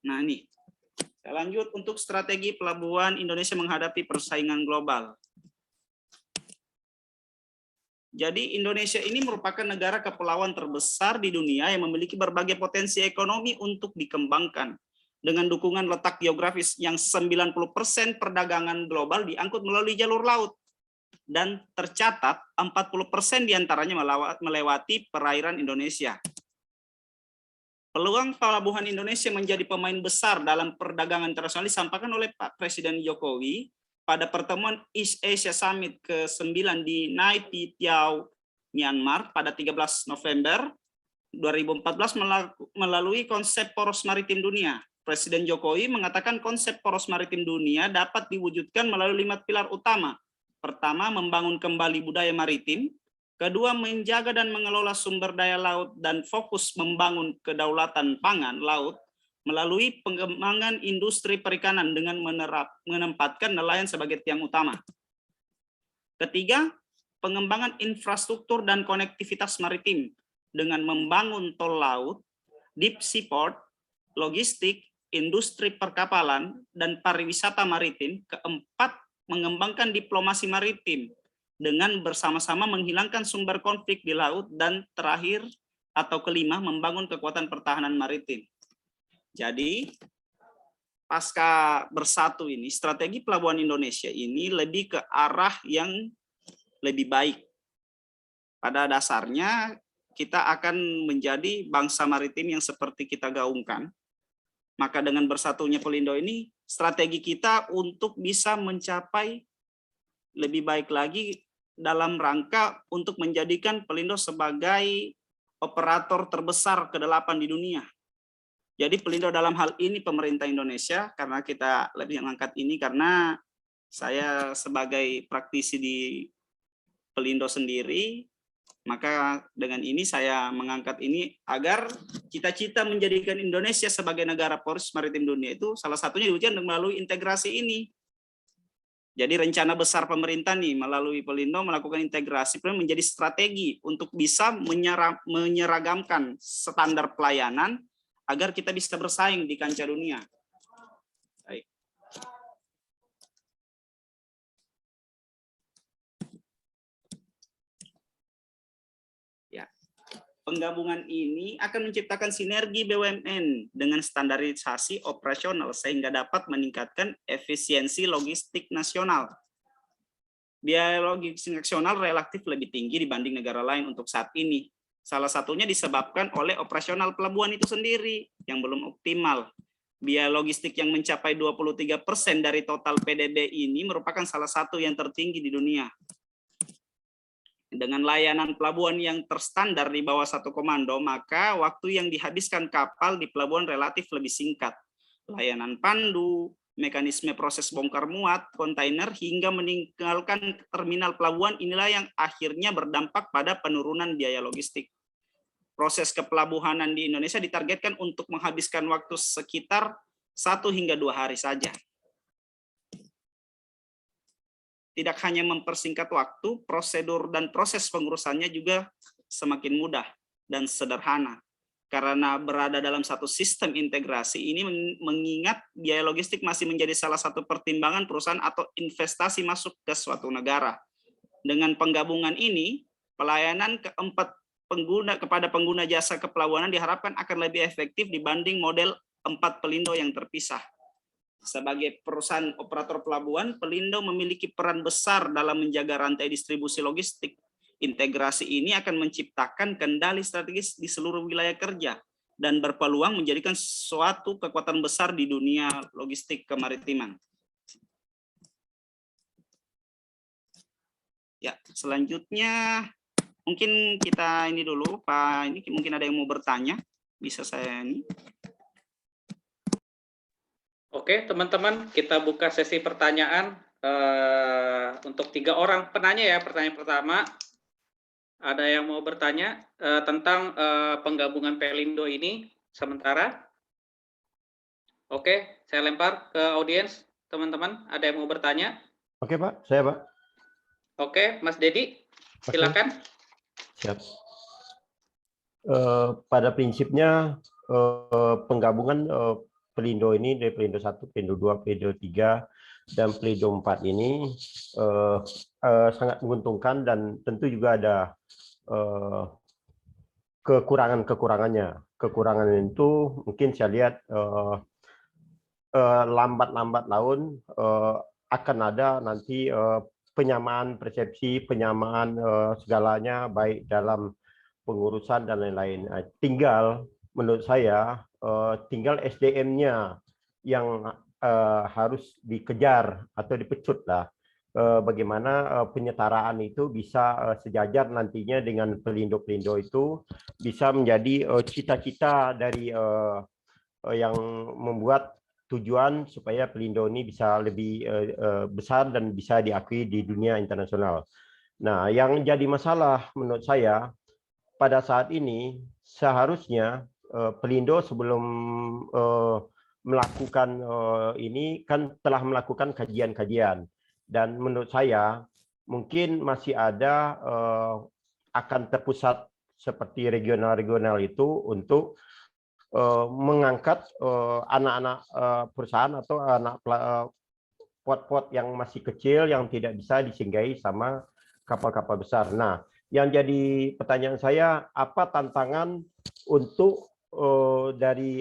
Nah ini, saya lanjut untuk strategi pelabuhan Indonesia menghadapi persaingan global. Jadi Indonesia ini merupakan negara kepulauan terbesar di dunia yang memiliki berbagai potensi ekonomi untuk dikembangkan. Dengan dukungan letak geografis yang 90% perdagangan global diangkut melalui jalur laut. Dan tercatat 40% diantaranya melewati perairan Indonesia. Peluang pelabuhan Indonesia menjadi pemain besar dalam perdagangan internasional disampaikan oleh Pak Presiden Jokowi pada pertemuan East Asia Summit ke-9 di Nay Phi Thiau, Myanmar pada 13 November 2014 melalui konsep poros maritim dunia. Presiden Jokowi mengatakan konsep poros maritim dunia dapat diwujudkan melalui 5 pilar utama. Pertama, membangun kembali budaya maritim. Kedua, menjaga dan mengelola sumber daya laut dan fokus membangun kedaulatan pangan laut melalui pengembangan industri perikanan dengan menempatkan nelayan sebagai tiang utama. Ketiga, pengembangan infrastruktur dan konektivitas maritim dengan membangun tol laut, deep sea port, logistik, industri perkapalan, dan pariwisata maritim. Keempat, mengembangkan diplomasi maritim dengan bersama-sama menghilangkan sumber konflik di laut. Dan terakhir atau kelima, membangun kekuatan pertahanan maritim. Jadi, pasca bersatu ini, strategi pelabuhan Indonesia ini lebih ke arah yang lebih baik. Pada dasarnya, kita akan menjadi bangsa maritim yang seperti kita gaungkan. Maka dengan bersatunya Pelindo ini, strategi kita untuk bisa mencapai lebih baik lagi dalam rangka untuk menjadikan Pelindo sebagai operator terbesar ke-8 di dunia. Jadi Pelindo dalam hal ini pemerintah Indonesia, karena kita lebih mengangkat ini karena saya sebagai praktisi di Pelindo sendiri, maka dengan ini saya mengangkat ini agar cita-cita menjadikan Indonesia sebagai negara poros maritim dunia itu salah satunya diwujudkan melalui integrasi ini. Jadi rencana besar pemerintah nih melalui Pelindo melakukan integrasi menjadi strategi untuk bisa menyeragamkan standar pelayanan agar kita bisa bersaing di kancah dunia. Baik. Penggabungan ini akan menciptakan sinergi BUMN dengan standarisasi operasional sehingga dapat meningkatkan efisiensi logistik nasional. Biaya logistik nasional relatif lebih tinggi dibanding negara lain untuk saat ini. Salah satunya disebabkan oleh operasional pelabuhan itu sendiri yang belum optimal. Biaya logistik yang mencapai 23% dari total PDB ini merupakan salah satu yang tertinggi di dunia. Dengan layanan pelabuhan yang terstandar di bawah satu komando, maka waktu yang dihabiskan kapal di pelabuhan relatif lebih singkat. Layanan pandu, mekanisme proses bongkar muat, kontainer, hingga meninggalkan terminal pelabuhan inilah yang akhirnya berdampak pada penurunan biaya logistik. Proses kepelabuhanan di Indonesia ditargetkan untuk menghabiskan waktu sekitar 1 hingga 2 hari saja. Tidak hanya mempersingkat waktu, prosedur dan proses pengurusannya juga semakin mudah dan sederhana. Karena berada dalam satu sistem integrasi ini mengingat biaya logistik masih menjadi salah satu pertimbangan perusahaan atau investasi masuk ke suatu negara. Dengan penggabungan ini, pelayanan kepada pengguna jasa kepelabuhanan diharapkan akan lebih efektif dibanding model 4 Pelindo yang terpisah. Sebagai perusahaan operator pelabuhan, Pelindo memiliki peran besar dalam menjaga rantai distribusi logistik. Integrasi ini akan menciptakan kendali strategis di seluruh wilayah kerja dan berpeluang menjadikan suatu kekuatan besar di dunia logistik kemaritiman. Ya, selanjutnya mungkin kita ini dulu, Pak. Ini mungkin ada yang mau bertanya, bisa saya ini. Oke, teman-teman, kita buka sesi pertanyaan untuk 3 orang penanya ya. Pertanyaan pertama, ada yang mau bertanya tentang penggabungan Pelindo ini sementara? Oke, saya lempar ke audiens, teman-teman. Ada yang mau bertanya? Oke, Pak. Saya, Pak. Oke, Mas Dedi, silakan. Siap. Pada prinsipnya penggabungan Pelindo ini dari Pelindo 1, Pelindo 2, Pelindo 3, dan Pelindo 4 ini sangat menguntungkan dan tentu juga ada kekurangannya. Kekurangan itu mungkin saya lihat lambat laun akan ada nanti penyamaan persepsi, penyamaan segalanya baik dalam pengurusan dan lain-lain. Tinggal menurut saya tinggal SDM-nya yang harus dikejar atau dipecut lah. Bagaimana penyetaraan itu bisa sejajar nantinya dengan Pelindo-Pelindo itu bisa menjadi cita-cita dari yang membuat tujuan supaya Pelindo ini bisa lebih besar dan bisa diakui di dunia internasional. Nah, yang jadi masalah menurut saya pada saat ini seharusnya Pelindo sebelum melakukan ini kan telah melakukan kajian-kajian dan menurut saya mungkin masih ada akan terpusat seperti regional-regional itu untuk mengangkat anak-anak perusahaan atau anak pot-pot yang masih kecil yang tidak bisa disinggahi sama kapal-kapal besar. Nah, yang jadi pertanyaan saya, apa tantangan untuk dari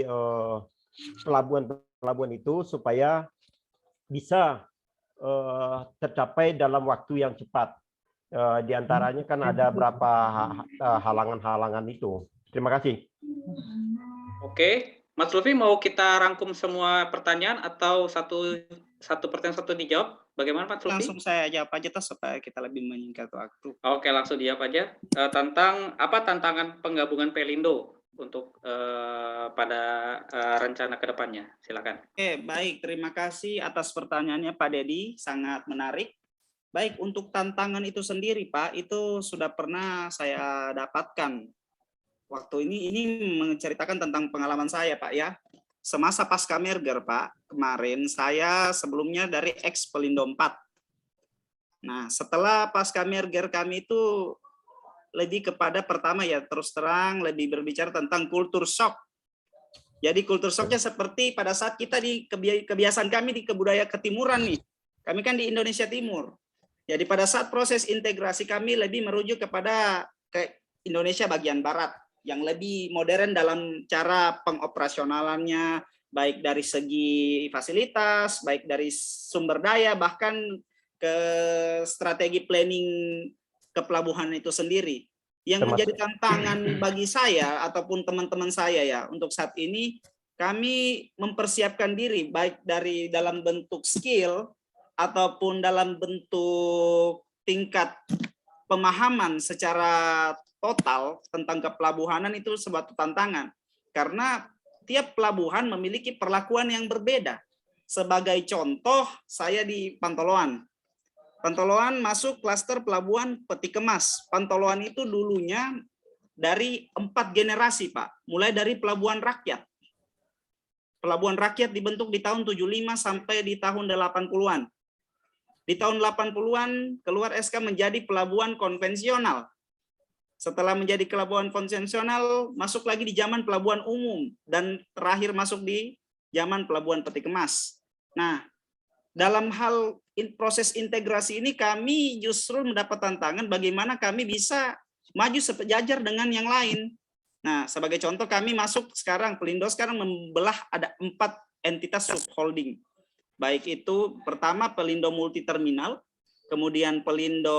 pelabuhan itu supaya bisa tercapai dalam waktu yang cepat? Di antaranya kan ada berapa halangan-halangan itu. Terima kasih. Oke, Mas Lutfi mau kita rangkum semua pertanyaan atau satu pertanyaan satu dijawab? Bagaimana Mas Lutfi? Langsung saya jawab aja supaya kita lebih menyingkat waktu. Oke, langsung dijawab aja. Tentang apa tantangan penggabungan Pelindo untuk pada rencana kedepannya? Silakan. Oke, baik. Terima kasih atas pertanyaannya Pak Dedi, sangat menarik. Baik, untuk tantangan itu sendiri Pak, itu sudah pernah saya dapatkan. Waktu ini menceritakan tentang pengalaman saya Pak ya. Semasa pasca merger Pak, kemarin saya sebelumnya dari ex Pelindo 4. Nah, setelah pasca merger kami itu lebih kepada pertama ya terus terang lebih berbicara tentang kultur shock. Jadi kultur shocknya seperti pada saat kita di kebiasaan kami di kebudayaan ketimuran nih. Kami kan di Indonesia Timur. Jadi pada saat proses integrasi kami lebih merujuk kepada Indonesia bagian barat yang lebih modern dalam cara pengoperasionalannya, baik dari segi fasilitas, baik dari sumber daya, bahkan ke strategi planning kepelabuhan itu sendiri. Yang menjadi tantangan bagi saya ataupun teman-teman saya ya untuk saat ini, kami mempersiapkan diri baik dari dalam bentuk skill ataupun dalam bentuk tingkat pemahaman secara total tentang kepelabuhanan itu suatu tantangan. Karena tiap pelabuhan memiliki perlakuan yang berbeda. Sebagai contoh, saya di Pantoloan. Pantoloan masuk klaster pelabuhan peti kemas. Pantoloan itu dulunya dari 4 generasi, Pak. Mulai dari pelabuhan rakyat. Pelabuhan rakyat dibentuk di tahun 75 sampai di tahun 80-an. Di tahun 80-an keluar SK menjadi pelabuhan konvensional. Setelah menjadi pelabuhan konvensional, masuk lagi di zaman pelabuhan umum. Dan terakhir masuk di zaman pelabuhan peti kemas. Nah, dalam hal proses integrasi ini kami justru mendapat tantangan bagaimana kami bisa maju sejajar dengan yang lain. Nah, sebagai contoh kami masuk sekarang, Pelindo sekarang membelah ada 4 entitas subholding. Baik itu pertama Pelindo Multi Terminal, kemudian Pelindo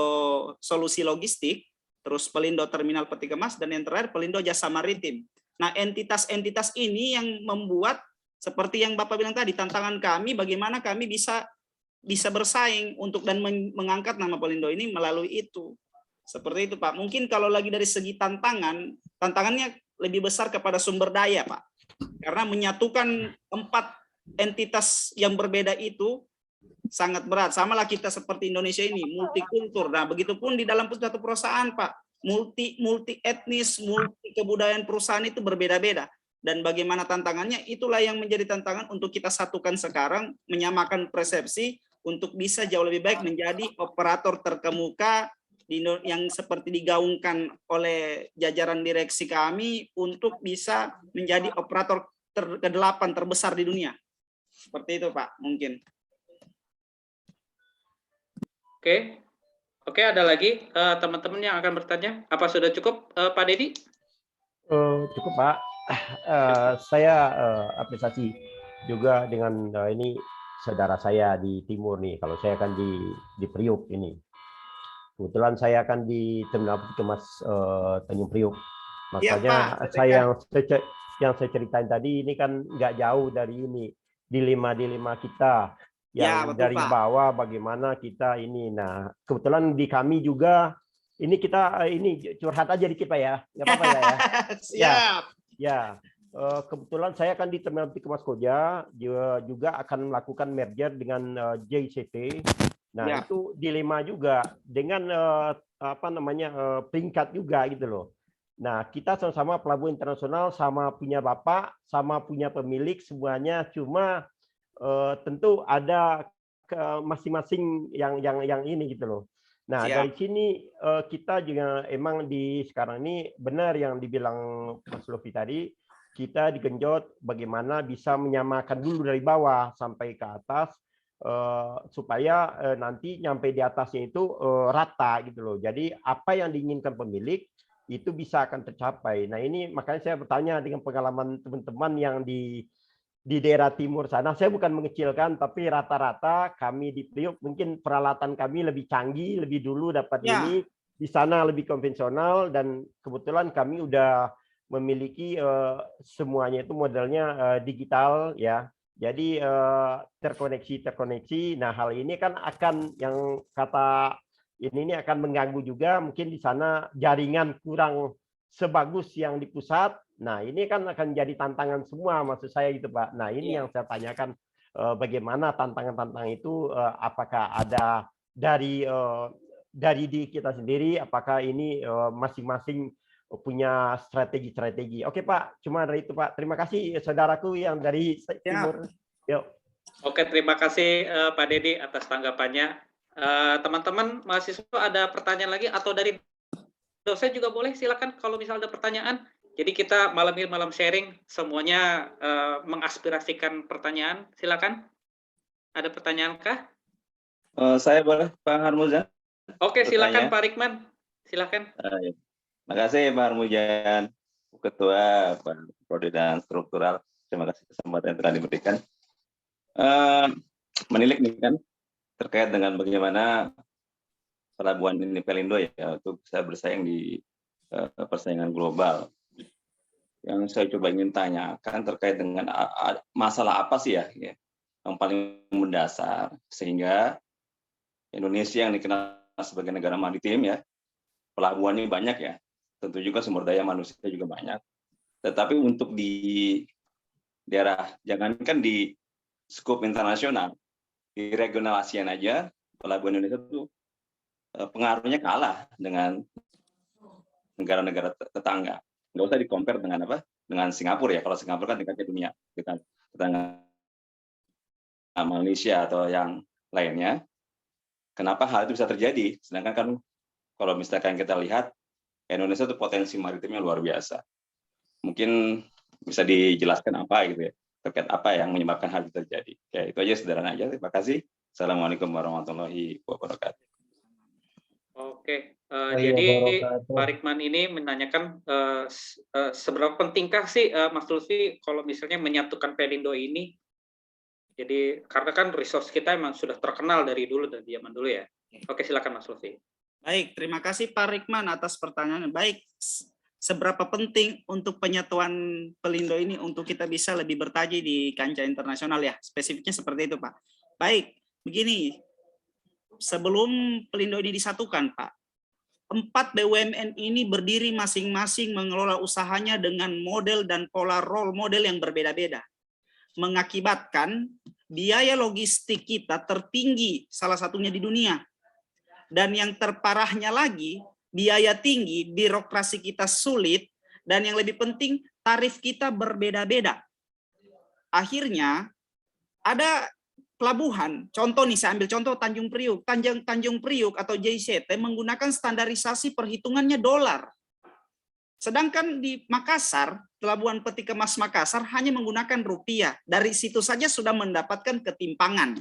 Solusi Logistik, terus Pelindo Terminal Peti Kemas, dan yang terakhir Pelindo Jasa Maritim. Nah, entitas-entitas ini yang membuat seperti yang Bapak bilang tadi, tantangan kami bagaimana kami bisa bersaing untuk dan mengangkat nama Pelindo ini melalui itu. Seperti itu Pak. Mungkin kalau lagi dari segi tantangannya lebih besar kepada sumber daya Pak. Karena menyatukan 4 entitas yang berbeda itu sangat berat. Samalah kita seperti Indonesia ini, multikultur. Nah, begitupun di dalam satu perusahaan Pak, multi etnis, multi kebudayaan perusahaan itu berbeda-beda. Dan bagaimana tantangannya, itulah yang menjadi tantangan untuk kita satukan sekarang, menyamakan persepsi untuk bisa jauh lebih baik menjadi operator terkemuka yang seperti digaungkan oleh jajaran direksi kami untuk bisa menjadi operator ke-8 terbesar di dunia. Seperti itu Pak, mungkin. Oke, ada lagi teman-teman yang akan bertanya. Apa sudah cukup Pak Dedi? Cukup Pak. Saya apresiasi juga dengan ini saudara saya di timur nih. Kalau saya akan di Priuk ini. Kebetulan saya akan di Terminal Peti Kemas Tanjung Priuk. Makanya ya, yang saya ceritain tadi ini kan nggak jauh dari ini. Dilema kita yang ya, dari Pak. Bawah bagaimana kita ini. Nah, kebetulan di kami juga ini kita ini curhat aja dikit Pak ya. Nggak apa-apa ya. Siap. Ya. Kebetulan saya akan di Terminal Peti Kemas Koja juga akan melakukan merger dengan JCT. Nah, ya. Itu dilema juga dengan peringkat juga gitu loh. Nah, kita sama-sama pelabuhan internasional, sama punya bapak, sama punya pemilik, semuanya. Cuma tentu ada masing-masing yang ini gitu loh. Nah, siap. Dari sini kita juga emang di sekarang ini benar yang dibilang Mas Lutfi tadi, kita digenjot bagaimana bisa menyamakan dulu dari bawah sampai ke atas supaya nanti nyampe di atasnya itu rata gitu loh. Jadi apa yang diinginkan pemilik itu bisa akan tercapai. Nah, ini makanya saya bertanya dengan pengalaman teman-teman yang di di daerah timur sana. Saya bukan mengecilkan, tapi rata-rata kami di Priok mungkin peralatan kami lebih canggih, lebih dulu dapat Ya. ini, di sana lebih konvensional, dan kebetulan kami udah memiliki semuanya itu modelnya digital ya. Jadi terkoneksi. Nah, hal ini kan akan yang kata ini akan mengganggu juga, mungkin di sana jaringan kurang sebagus yang di pusat. Nah, ini kan akan jadi tantangan semua, maksud saya gitu, Pak. Nah, ini yang saya tanyakan, bagaimana tantangan-tantangan itu, apakah ada dari diri kita sendiri, apakah ini masing-masing punya strategi-strategi. Oke, Pak, cuma dari itu, Pak. Terima kasih saudaraku yang dari timur. Yuk. Oke, terima kasih Pak Dedi atas tanggapannya. Teman-teman mahasiswa ada pertanyaan lagi atau dari dosen juga boleh, silakan kalau misal ada pertanyaan. Jadi kita malam ini malam sharing, semuanya mengaspirasikan pertanyaan. Silakan. Ada pertanyaan kah? Saya boleh, Pak Harmuzan? Oke, silakan Pak Rikman. Silakan. Terima kasih Pak Harmuzan, Ketua Prodi dan Struktural. Terima kasih kesempatan yang telah diberikan. Menilik nih kan terkait dengan bagaimana pelabuhan ini Pelindo ya untuk bisa bersaing di persaingan global. Yang saya coba ingin tanyakan terkait dengan masalah apa sih ya yang paling mendasar sehingga Indonesia yang dikenal sebagai negara maritim ya, pelabuhan ini banyak ya, tentu juga sumber daya manusia juga banyak. Tetapi untuk di daerah, jangankan di skop internasional, di regional ASEAN aja, pelabuhan Indonesia itu pengaruhnya kalah dengan negara-negara tetangga. Nggak usah di-compare dengan apa? Dengan Singapura ya. Kalau Singapura kan tingkatnya dunia, tetangga Malaysia atau yang lainnya. Kenapa hal itu bisa terjadi? Sedangkan kan kalau misalkan kita lihat Indonesia itu potensi maritimnya luar biasa. Mungkin bisa dijelaskan apa gitu ya, terkait apa yang menyebabkan hal itu terjadi. Ya, itu aja sederhana aja. Terima kasih. Assalamualaikum warahmatullahi wabarakatuh. Oke, jadi Pak Rikman ini menanyakan seberapa pentingkah sih Mas Lutfi kalau misalnya menyatukan Pelindo ini. Jadi karena kan resource kita memang sudah terkenal dari dulu, dari zaman dulu ya. Oke, silakan Mas Lutfi. Baik, terima kasih Pak Rikman atas pertanyaannya. Baik, seberapa penting untuk penyatuan Pelindo ini untuk kita bisa lebih bertaji di kancah internasional ya? Spesifiknya seperti itu, Pak. Baik, begini. Sebelum Pelindo ini disatukan, Pak, 4 BUMN ini berdiri masing-masing mengelola usahanya dengan model dan pola role model yang berbeda-beda. Mengakibatkan biaya logistik kita tertinggi, salah satunya di dunia. Dan yang terparahnya lagi, biaya tinggi, birokrasi kita sulit, dan yang lebih penting, tarif kita berbeda-beda. Akhirnya, ada pelabuhan, contoh nih saya ambil contoh Tanjung Priuk. Tanjung Priuk atau JCT menggunakan standarisasi perhitungannya dolar. Sedangkan di Makassar, Pelabuhan Peti Kemas Makassar hanya menggunakan rupiah. Dari situ saja sudah mendapatkan ketimpangan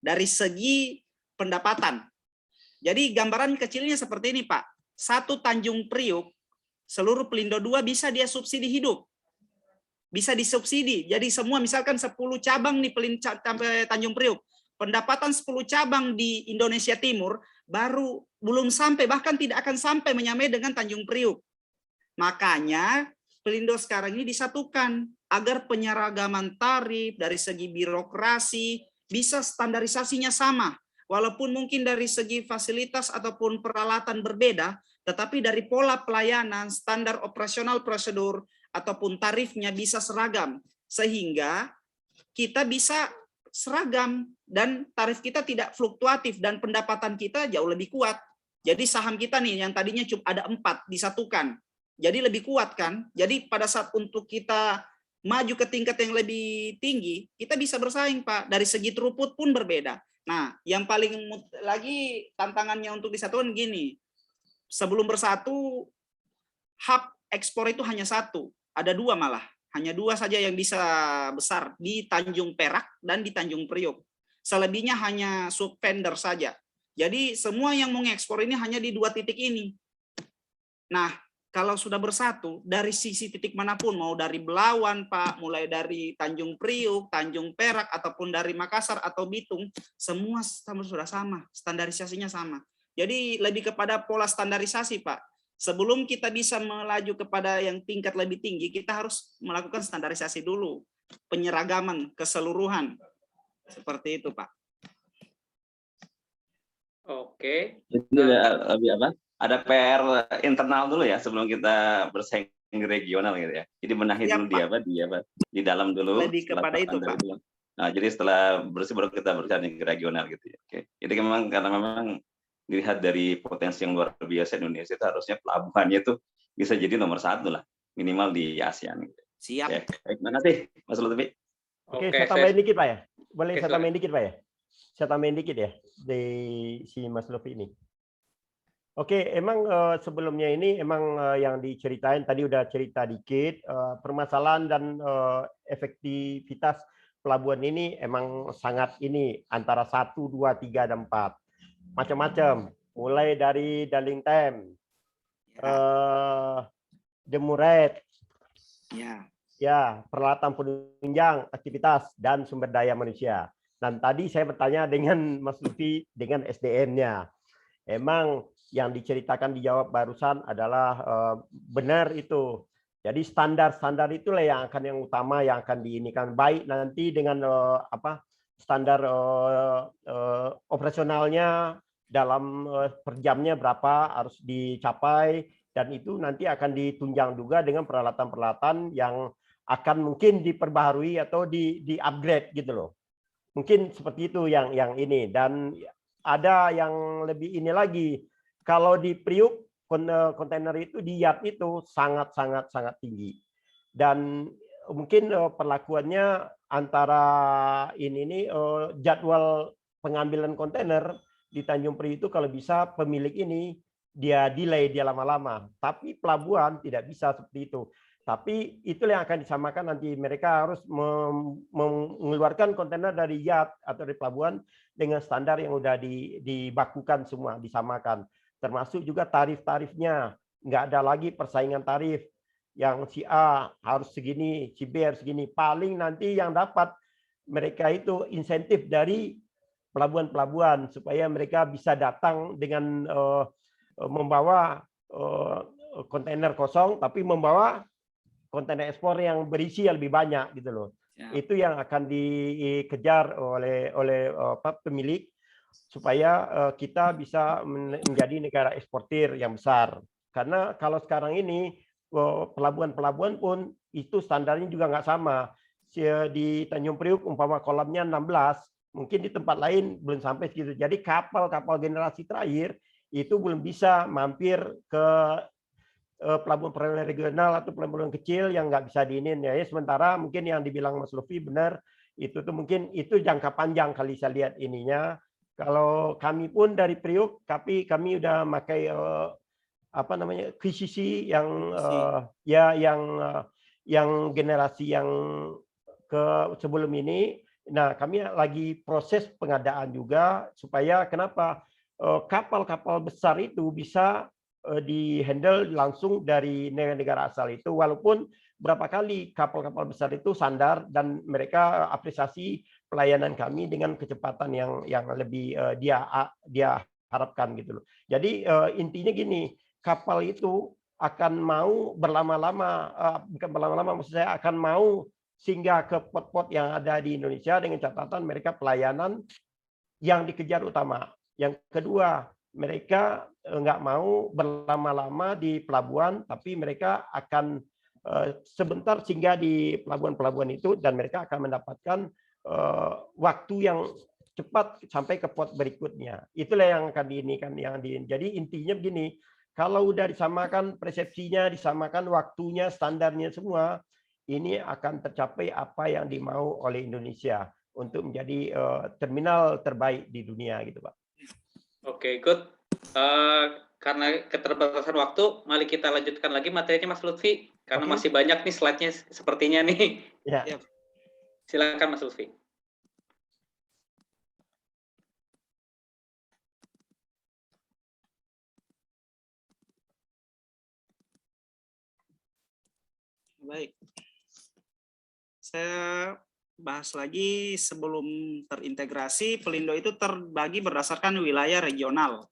dari segi pendapatan. Jadi gambaran kecilnya seperti ini, Pak. Satu Tanjung Priuk, seluruh Pelindo 2 bisa dia subsidi hidup. Bisa disubsidi. Jadi semua misalkan 10 cabang nih sampai Tanjung Priuk. Pendapatan 10 cabang di Indonesia Timur baru belum sampai, bahkan tidak akan sampai menyamai dengan Tanjung Priuk. Makanya Pelindo sekarang ini disatukan agar penyeragaman tarif dari segi birokrasi bisa standarisasinya sama. Walaupun mungkin dari segi fasilitas ataupun peralatan berbeda, tetapi dari pola pelayanan, standar operasional prosedur, ataupun tarifnya bisa seragam, sehingga kita bisa seragam dan tarif kita tidak fluktuatif dan pendapatan kita jauh lebih kuat. Jadi saham kita nih yang tadinya cuma ada 4 disatukan, jadi lebih kuat kan. Jadi pada saat untuk kita maju ke tingkat yang lebih tinggi, kita bisa bersaing, Pak. Dari segi throughput pun berbeda. Nah, yang paling lagi tantangannya untuk disatukan gini, sebelum bersatu, hub ekspor itu hanya 1. Ada 2 malah, hanya 2 saja yang bisa besar, di Tanjung Perak dan di Tanjung Priok. Selebihnya hanya subvendor saja. Jadi semua yang mengekspor ini hanya di 2 titik ini. Nah, kalau sudah bersatu dari sisi titik manapun, mau dari Belawan Pak, mulai dari Tanjung Priuk, Tanjung Perak, ataupun dari Makassar atau Bitung, semua sudah sama, standarisasinya sama. Jadi lebih kepada pola standarisasi Pak. Sebelum kita bisa melaju kepada yang tingkat lebih tinggi, kita harus melakukan standarisasi dulu, penyeragaman keseluruhan, seperti itu Pak. Oke. Jadi lebih apa? Ada PR internal dulu ya sebelum kita bersaing regional gitu ya. Jadi benahi Ya, dulu Pak. di dalam dulu. Lebih kepada itu Pak. Dulu. Nah, jadi setelah bersih baru kita bersaing ke regional gitu ya. Oke. Jadi karena memang dilihat dari potensi yang luar biasa Indonesia itu harusnya pelabuhannya itu bisa jadi nomor 1 lah minimal di ASEAN. Gitu. Siap. Oke. Baik, mana sih Mas Lutfi? Oke, saya tambahin dikit Pak ya. Boleh saya tambahin dikit Pak ya? Saya tambahin dikit ya di si Mas Lutfi ini. Oke, emang sebelumnya ini emang yang diceritain tadi udah cerita dikit, permasalahan dan efektivitas pelabuhan ini emang sangat ini antara 1, 2, 3, dan 4. Macam-macam, mulai dari Darlington, Demuret, ya, peralatan penunjang, aktivitas, dan sumber daya manusia. Dan tadi saya bertanya dengan Mas Lutfi dengan SDM-nya. Emang yang diceritakan dijawab barusan adalah benar itu. Jadi standar-standar itulah yang utama yang akan diinikan, baik nanti dengan standar operasionalnya dalam per jamnya berapa harus dicapai, dan itu nanti akan ditunjang juga dengan peralatan-peralatan yang akan mungkin diperbaharui atau di-upgrade gitu loh. Mungkin seperti itu yang ini. Dan ada yang lebih ini lagi. Kalau di Priuk kontainer itu di yard itu sangat tinggi. Dan mungkin perlakuannya antara ini jadwal pengambilan kontainer di Tanjung Priuk itu kalau bisa pemilik ini dia delay, dia lama-lama. Tapi pelabuhan tidak bisa seperti itu. Tapi itulah yang akan disamakan nanti. Mereka harus mengeluarkan kontainer dari yard atau dari pelabuhan dengan standar yang sudah dibakukan semua, disamakan. Termasuk juga tarif-tarifnya. Nggak ada lagi persaingan tarif. Yang si A harus segini, si B harus segini. Paling nanti yang dapat mereka itu insentif dari pelabuhan-pelabuhan supaya mereka bisa datang dengan membawa kontainer kosong, tapi membawa kontainer ekspor yang berisi yang lebih banyak gitu loh. Ya. Itu yang akan dikejar oleh pemilik supaya kita bisa menjadi negara eksportir yang besar. Karena kalau sekarang ini pelabuhan-pelabuhan pun itu standarnya juga nggak sama. Di Tanjung Priuk umpama kolamnya 16, mungkin di tempat lain belum sampai segitu. Jadi kapal-kapal generasi terakhir itu belum bisa mampir ke pelabuhan regional atau pelabuhan kecil yang nggak bisa diinin ya. Sementara mungkin yang dibilang Mas Lutfi benar, itu tuh mungkin itu jangka panjang kali saya lihat ininya. Kalau kami pun dari Priuk, tapi kami udah pakai QCC yang yang generasi yang ke sebelum ini. Nah, kami lagi proses pengadaan juga supaya kenapa kapal-kapal besar itu bisa di-handle langsung dari negara asal itu, walaupun berapa kali kapal-kapal besar itu sandar dan mereka apresiasi pelayanan kami dengan kecepatan yang lebih dia harapkan gitu loh. Jadi intinya gini, kapal itu akan mau berlama-lama, bukan berlama-lama, maksud saya akan mau singgah ke pot-pot yang ada di Indonesia dengan catatan mereka pelayanan yang dikejar utama. Yang kedua, mereka nggak mau berlama-lama di pelabuhan, tapi mereka akan sebentar singgah di pelabuhan-pelabuhan itu dan mereka akan mendapatkan waktu yang cepat sampai ke pot berikutnya. Itulah yang akan diinikan Jadi intinya begini, kalau udah disamakan persepsinya, disamakan waktunya, standarnya semua, ini akan tercapai apa yang dimau oleh Indonesia untuk menjadi terminal terbaik di dunia gitu, Pak. Oke, good. Karena keterbatasan waktu, mari kita lanjutkan lagi materinya Mas Lutfi. Karena masih banyak nih slide-nya sepertinya nih. Ya. Silakan Mas Lutfi. Baik. Saya bahas lagi sebelum terintegrasi, Pelindo itu terbagi berdasarkan wilayah regional.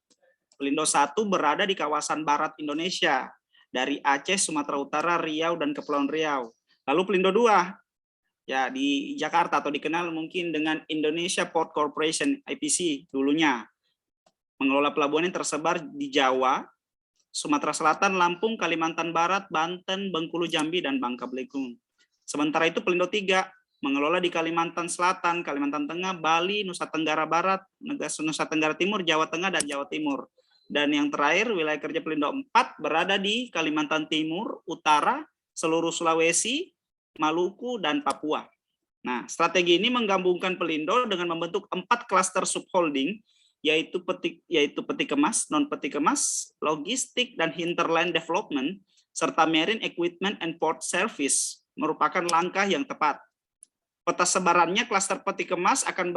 Pelindo 1 berada di kawasan barat Indonesia, dari Aceh, Sumatera Utara, Riau, dan Kepulauan Riau. Lalu Pelindo 2, ya di Jakarta atau dikenal mungkin dengan Indonesia Port Corporation, IPC dulunya. Mengelola pelabuhan yang tersebar di Jawa, Sumatera Selatan, Lampung, Kalimantan Barat, Banten, Bengkulu, Jambi, dan Bangka Belitung. Sementara itu Pelindo 3 mengelola di Kalimantan Selatan, Kalimantan Tengah, Bali, Nusa Tenggara Barat, Nusa Tenggara Timur, Jawa Tengah, dan Jawa Timur. Dan yang terakhir, wilayah kerja Pelindo 4 berada di Kalimantan Timur, Utara, seluruh Sulawesi, Maluku, dan Papua. Nah, strategi ini menggabungkan Pelindo dengan membentuk 4 klaster subholding, yaitu peti kemas, non peti kemas, logistik, dan hinterland development, serta marine equipment and port service, merupakan langkah yang tepat. Peta sebarannya, klaster peti kemas akan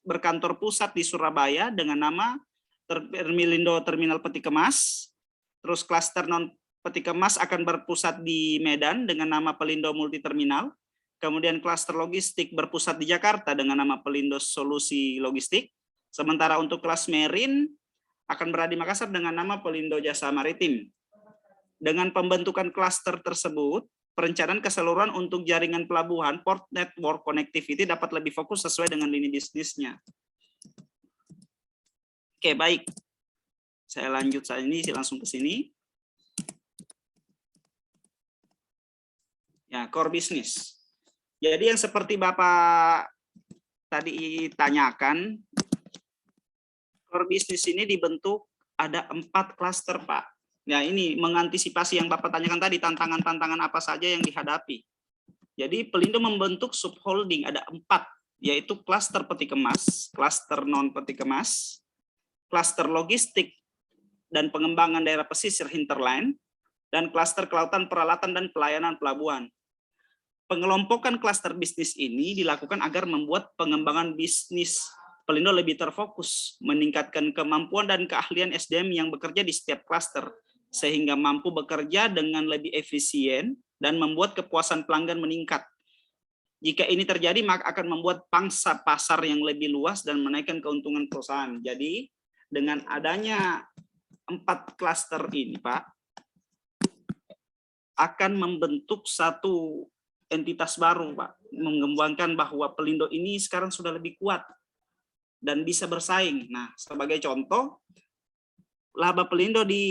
berkantor pusat di Surabaya dengan nama Pelindo Terminal Peti Kemas. Terus klaster non peti kemas akan berpusat di Medan dengan nama Pelindo Multi Terminal. Kemudian klaster logistik berpusat di Jakarta dengan nama Pelindo Solusi Logistik. Sementara untuk kelas marine akan berada di Makassar dengan nama Pelindo Jasa Maritim. Dengan pembentukan klaster tersebut, perencanaan keseluruhan untuk jaringan pelabuhan, port network connectivity dapat lebih fokus sesuai dengan lini bisnisnya. Oke, baik. Saya lanjut saat ini, saya langsung ke sini. Ya, core business. Jadi yang seperti Bapak tadi tanyakan, core business ini dibentuk ada 4 klaster, Pak. Ya, ini mengantisipasi yang Bapak tanyakan tadi, tantangan-tantangan apa saja yang dihadapi. Jadi Pelindo membentuk subholding ada 4, yaitu klaster peti kemas, klaster non peti kemas, klaster logistik dan pengembangan daerah pesisir hinterland, dan klaster kelautan, peralatan, dan pelayanan pelabuhan. Pengelompokan klaster bisnis ini dilakukan agar membuat pengembangan bisnis Pelindo lebih terfokus, meningkatkan kemampuan dan keahlian SDM yang bekerja di setiap klaster, sehingga mampu bekerja dengan lebih efisien dan membuat kepuasan pelanggan meningkat. Jika ini terjadi, maka akan membuat pangsa pasar yang lebih luas dan menaikkan keuntungan perusahaan. Jadi, dengan adanya 4 klaster ini, Pak, akan membentuk satu entitas baru, Pak, mengembangkan bahwa Pelindo ini sekarang sudah lebih kuat dan bisa bersaing. Nah, sebagai contoh, laba Pelindo di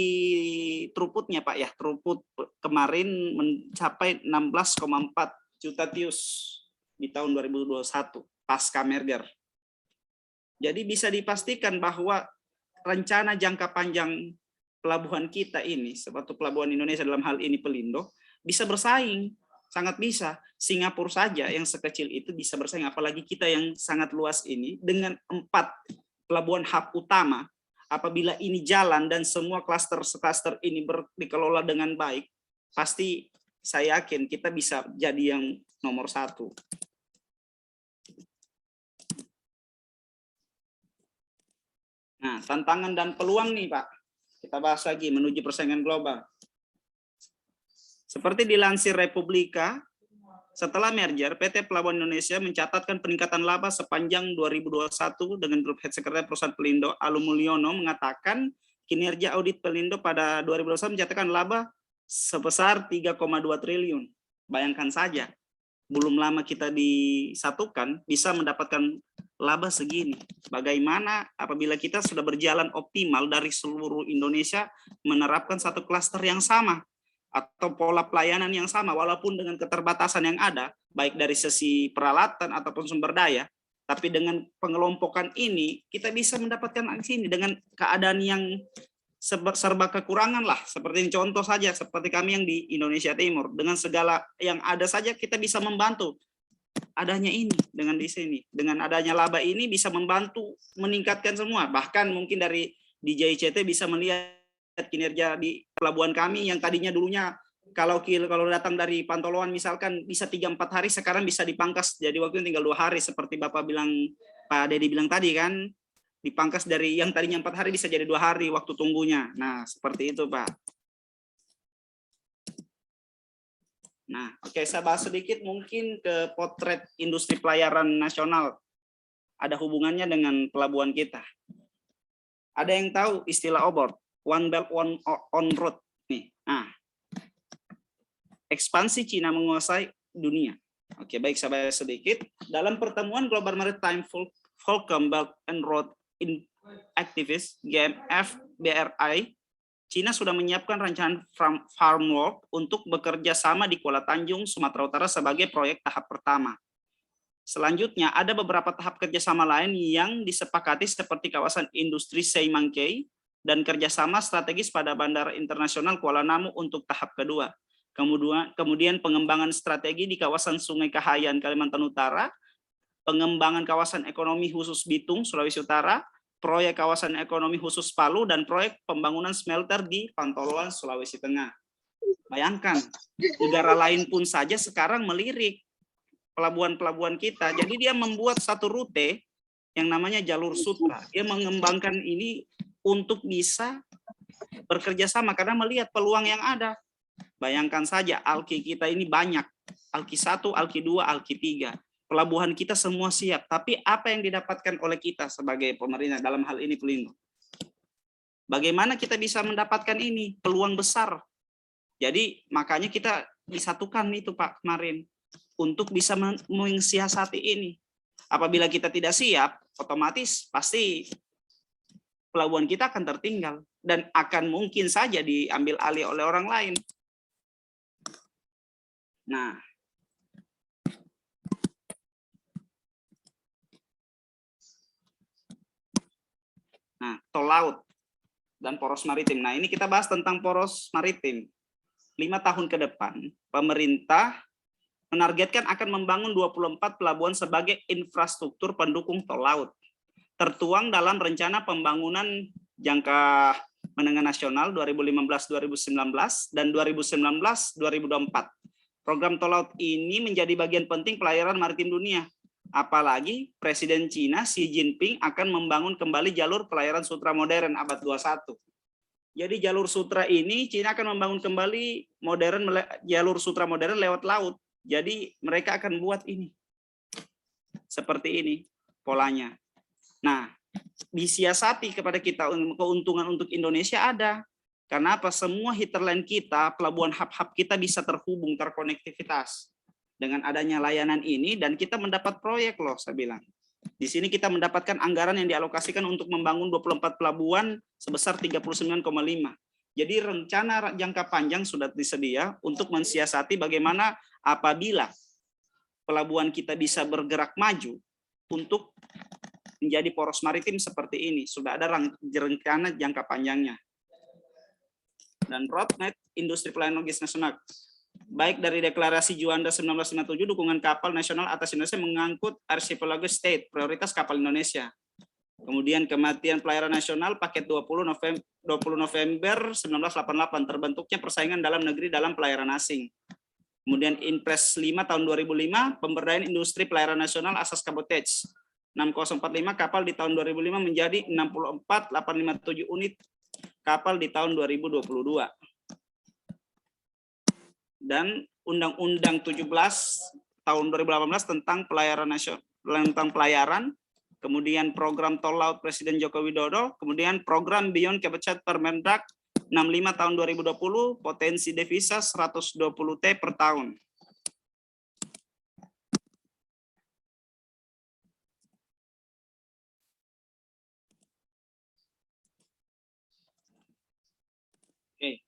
throughput-nya, Pak, ya, throughput kemarin mencapai 16,4 juta TEUs di tahun 2021 pasca merger. Jadi bisa dipastikan bahwa rencana jangka panjang pelabuhan kita ini, suatu pelabuhan Indonesia dalam hal ini Pelindo, bisa bersaing. Sangat bisa. Singapura saja yang sekecil itu bisa bersaing, apalagi kita yang sangat luas ini dengan 4 pelabuhan hub utama. Apabila ini jalan dan semua klaster-klaster ini dikelola dengan baik, pasti saya yakin kita bisa jadi yang nomor 1. Nah, tantangan dan peluang nih, Pak. Kita bahas lagi menuju persaingan global. Seperti dilansir Republika, setelah merger, PT Pelabuhan Indonesia mencatatkan peningkatan laba sepanjang 2021 dengan Grup Head Sekretariat Perusahaan Pelindo, Alu Mulyono, mengatakan kinerja audit Pelindo pada 2021 mencatatkan laba sebesar 3,2 triliun. Bayangkan saja, belum lama kita disatukan, bisa mendapatkan laba segini. Bagaimana apabila kita sudah berjalan optimal dari seluruh Indonesia menerapkan satu klaster yang sama, atau pola pelayanan yang sama, walaupun dengan keterbatasan yang ada, baik dari sisi peralatan ataupun sumber daya, tapi dengan pengelompokan ini, kita bisa mendapatkan aksi ini dengan keadaan yang serba kekurangan lah, seperti contoh saja, seperti kami yang di Indonesia Timur, dengan segala yang ada saja kita bisa membantu. Adanya ini, dengan di sini, dengan adanya laba ini bisa membantu meningkatkan semua, bahkan mungkin dari DJICT bisa melihat kinerja di pelabuhan kami yang tadinya dulunya kalau datang dari Pantoloan misalkan bisa 3-4 hari, sekarang bisa dipangkas jadi waktunya tinggal 2 hari, seperti Bapak bilang, Pak Dedi bilang tadi kan, dipangkas dari yang tadinya 4 hari bisa jadi 2 hari waktu tunggunya. Nah, seperti itu, Pak. Nah, oke, saya bahas sedikit mungkin ke potret industri pelayaran nasional. Ada hubungannya dengan pelabuhan kita. Ada yang tahu istilah OBOR, One Belt One Road nih. Nah, ekspansi Cina menguasai dunia. Oke, baik, saya bahas sedikit. Dalam pertemuan Global Maritime Fulcrum Belt and Road Activist GMF BRI, Cina sudah menyiapkan rancangan framework untuk bekerja sama di Kuala Tanjung, Sumatera Utara sebagai proyek tahap pertama. Selanjutnya, ada beberapa tahap kerjasama lain yang disepakati seperti kawasan industri Seimangkei dan kerjasama strategis pada Bandara Internasional Kuala Namu untuk tahap kedua. Kemudian pengembangan strategi di kawasan Sungai Kahayan, Kalimantan Utara, pengembangan kawasan ekonomi khusus Bitung, Sulawesi Utara, proyek kawasan ekonomi khusus Palu, dan proyek pembangunan smelter di Pantoloan, Sulawesi Tengah. Bayangkan, negara lain pun saja sekarang melirik pelabuhan-pelabuhan kita. Jadi dia membuat satu rute yang namanya jalur sutra. Dia mengembangkan ini untuk bisa bekerja sama karena melihat peluang yang ada. Bayangkan saja, alki kita ini banyak. Alki 1, alki 2, alki 3. Pelabuhan kita semua siap, tapi apa yang didapatkan oleh kita sebagai pemerintah dalam hal ini Pelindo? Bagaimana kita bisa mendapatkan ini? Peluang besar. Jadi makanya kita disatukan itu Pak kemarin untuk bisa mensiasati ini. Apabila kita tidak siap, otomatis pasti pelabuhan kita akan tertinggal dan akan mungkin saja diambil alih oleh orang lain. Nah, tol laut dan poros maritim. Nah, ini kita bahas tentang poros maritim. 5 tahun ke depan, pemerintah menargetkan akan membangun 24 pelabuhan sebagai infrastruktur pendukung tol laut. Tertuang dalam rencana pembangunan jangka menengah nasional 2015-2019 dan 2019-2024. Program tol laut ini menjadi bagian penting pelayaran maritim dunia. Apalagi Presiden Cina Xi Jinping akan membangun kembali jalur pelayaran sutra modern abad 21. Jadi jalur sutra ini Cina akan membangun kembali jalur sutra modern lewat laut. Jadi mereka akan buat ini. Seperti ini polanya. Nah, disiasati kepada kita keuntungan untuk Indonesia ada. Karena apa? Semua hinterland kita, pelabuhan hub-hub kita bisa terhubung, terkonektivitas. Dengan adanya layanan ini dan kita mendapat proyek loh, saya bilang. Di sini kita mendapatkan anggaran yang dialokasikan untuk membangun 24 pelabuhan sebesar 39,5. Jadi rencana jangka panjang sudah disedia untuk mensiasati bagaimana apabila pelabuhan kita bisa bergerak maju untuk menjadi poros maritim seperti ini. Sudah ada rencana jangka panjangnya. Dan roadmap industri pelayaran logistik nasional. Baik dari deklarasi Juanda 1957 dukungan kapal nasional atas Indonesia mengangkut archipelago state prioritas kapal Indonesia. Kemudian kematian pelayaran nasional paket 20 November 1988 terbentuknya persaingan dalam negeri dalam pelayaran asing. Kemudian Inpres 5 tahun 2005 pemberdayaan industri pelayaran nasional asas Kabotej 6045 kapal di tahun 2005 menjadi 64857 unit kapal di tahun 2022. Dan Undang-Undang 17 tahun 2018 tentang pelayaran nasional, tentang pelayaran, kemudian program tol laut Presiden Joko Widodo, kemudian program Beyond Capacity Permendag 65 tahun 2020, potensi devisa 120 T per tahun. Oke.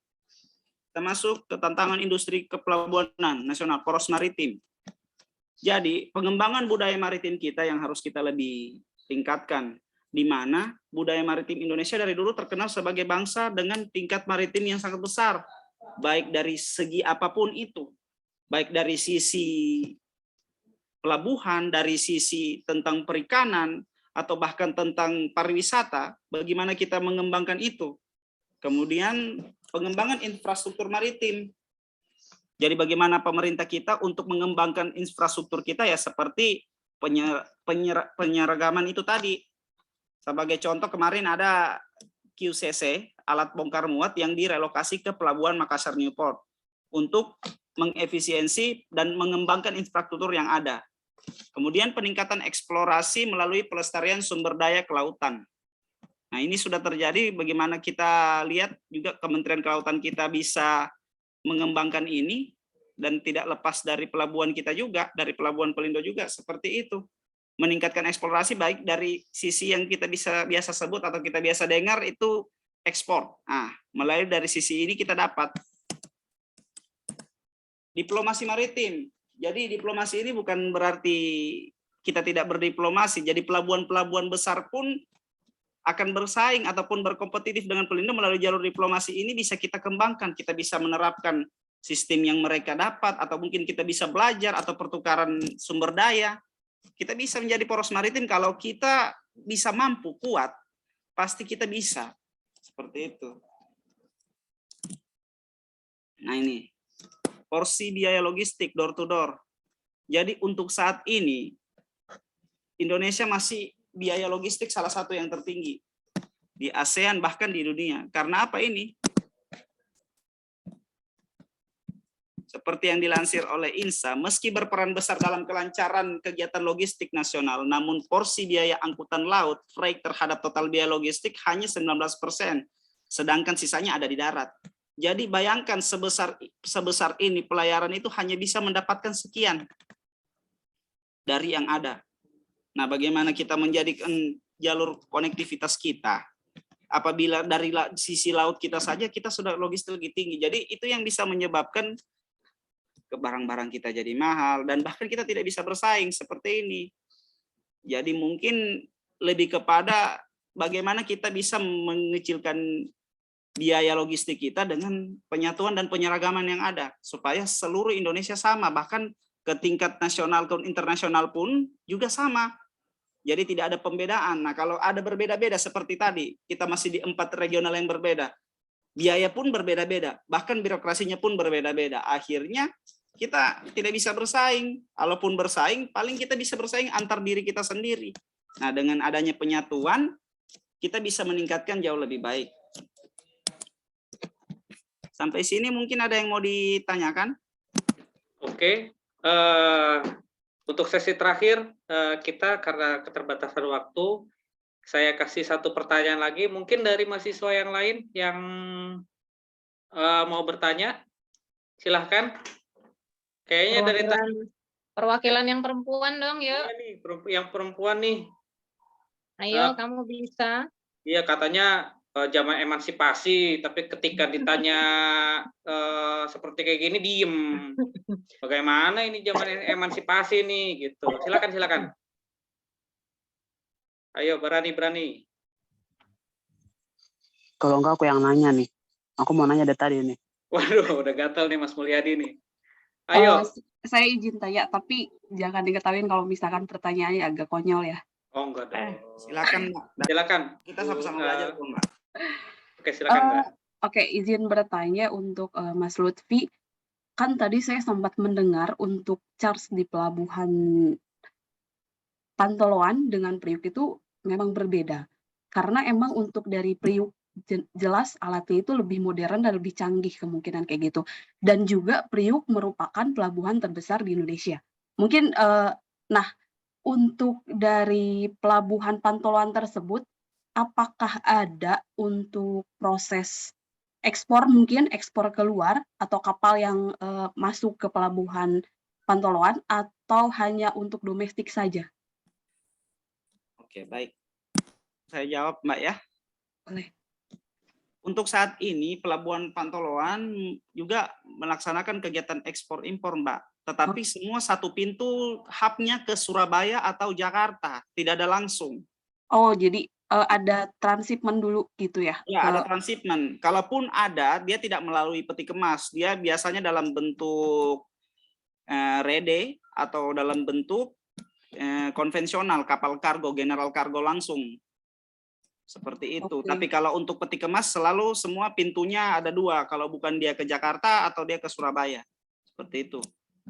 Kita masuk ke tantangan industri kepelabuhanan nasional, poros maritim. Jadi pengembangan budaya maritim kita yang harus kita lebih tingkatkan, di mana budaya maritim Indonesia dari dulu terkenal sebagai bangsa dengan tingkat maritim yang sangat besar, baik dari segi apapun itu, baik dari sisi pelabuhan, dari sisi tentang perikanan, atau bahkan tentang pariwisata, bagaimana kita mengembangkan itu. Kemudian pengembangan infrastruktur maritim. Jadi bagaimana pemerintah kita untuk mengembangkan infrastruktur kita ya seperti penyeragaman itu tadi. Sebagai contoh kemarin ada QCC, alat bongkar muat yang direlokasi ke Pelabuhan Makassar Newport untuk mengefisiensi dan mengembangkan infrastruktur yang ada. Kemudian peningkatan eksplorasi melalui pelestarian sumber daya kelautan. Nah, ini sudah terjadi, bagaimana kita lihat juga Kementerian Kelautan kita bisa mengembangkan ini, dan tidak lepas dari pelabuhan kita juga, dari Pelabuhan Pelindo juga, seperti itu. Meningkatkan eksplorasi baik dari sisi yang kita biasa sebut atau kita biasa dengar itu ekspor. Nah, melalui dari sisi ini kita dapat. Diplomasi maritim. Jadi diplomasi ini bukan berarti kita tidak berdiplomasi. Jadi pelabuhan-pelabuhan besar pun akan bersaing ataupun berkompetitif dengan Pelindo melalui jalur diplomasi ini bisa kita kembangkan. Kita bisa menerapkan sistem yang mereka dapat, atau mungkin kita bisa belajar atau pertukaran sumber daya. Kita bisa menjadi poros maritim kalau kita bisa mampu, kuat, pasti kita bisa. Seperti itu. Nah ini, porsi biaya logistik door to door. Jadi untuk saat ini, Indonesia masih biaya logistik salah satu yang tertinggi di ASEAN bahkan di dunia. Karena apa ini? Seperti yang dilansir oleh INSA, meski berperan besar dalam kelancaran kegiatan logistik nasional, namun porsi biaya angkutan laut freight terhadap total biaya logistik hanya 19%, sedangkan sisanya ada di darat. Jadi bayangkan sebesar ini pelayaran itu hanya bisa mendapatkan sekian dari yang ada. Nah, bagaimana kita menjadikan jalur konektivitas kita? Apabila dari sisi laut kita saja kita sudah logistik lebih tinggi. Jadi itu yang bisa menyebabkan barang-barang kita jadi mahal dan bahkan kita tidak bisa bersaing seperti ini. Jadi mungkin lebih kepada bagaimana kita bisa mengecilkan biaya logistik kita dengan penyatuan dan penyeragaman yang ada supaya seluruh Indonesia sama, bahkan ke tingkat nasional ke internasional pun juga sama. Jadi tidak ada pembedaan. Nah, kalau ada berbeda-beda seperti tadi, kita masih di 4 regional yang berbeda. Biaya pun berbeda-beda, bahkan birokrasinya pun berbeda-beda. Akhirnya kita tidak bisa bersaing. Kalaupun bersaing, paling kita bisa bersaing antar diri kita sendiri. Nah, dengan adanya penyatuan, kita bisa meningkatkan jauh lebih baik. Sampai sini mungkin ada yang mau ditanyakan? Oke. Untuk sesi terakhir, kita karena keterbatasan waktu, saya kasih satu pertanyaan lagi. Mungkin dari mahasiswa yang lain yang mau bertanya, silahkan. Kayaknya dari perwakilan yang perempuan dong, yuk. Iya nih, yang perempuan nih. Ayo, kamu bisa. Iya, katanya zaman emansipasi, tapi ketika ditanya seperti kayak gini diem. Bagaimana ini zaman emansipasi nih gitu. Silakan. Ayo berani. Kalau enggak aku yang nanya nih. Aku mau nanya dari tadi nih. Waduh, udah gatal nih Mas Mulyadi nih. Ayo. Saya izin tanya, tapi jangan diketahuin kalau misalkan pertanyaannya agak konyol ya. Oh enggak dong. Silakan, Mbak. Silakan. Kita sama-sama belajar, Mbak. Oke, silakan, Mbak. Oke, izin bertanya untuk Mas Lutfi. Kan tadi saya sempat mendengar untuk charge di pelabuhan Pantoloan dengan Priuk itu memang berbeda. Karena emang untuk dari Priuk jelas alatnya itu lebih modern dan lebih canggih kemungkinan kayak gitu. Dan juga Priuk merupakan pelabuhan terbesar di Indonesia. Mungkin, nah untuk dari pelabuhan Pantoloan tersebut, apakah ada untuk proses ekspor, mungkin ekspor keluar atau kapal yang masuk ke pelabuhan Pantoloan atau hanya untuk domestik saja? Oke, baik. Saya jawab, Mbak ya. Boleh. Untuk saat ini Pelabuhan Pantoloan juga melaksanakan kegiatan ekspor impor, Mbak. Tetapi semua satu pintu hubnya ke Surabaya atau Jakarta, tidak ada langsung. Oh, jadi ada transshipment dulu gitu ya? Ya, ada transshipment. Kalaupun ada, dia tidak melalui peti kemas. Dia biasanya dalam bentuk rede atau dalam bentuk konvensional, kapal kargo, general kargo langsung. Seperti itu. Tapi kalau untuk peti kemas selalu semua pintunya ada 2. Kalau bukan dia ke Jakarta atau dia ke Surabaya. Seperti itu.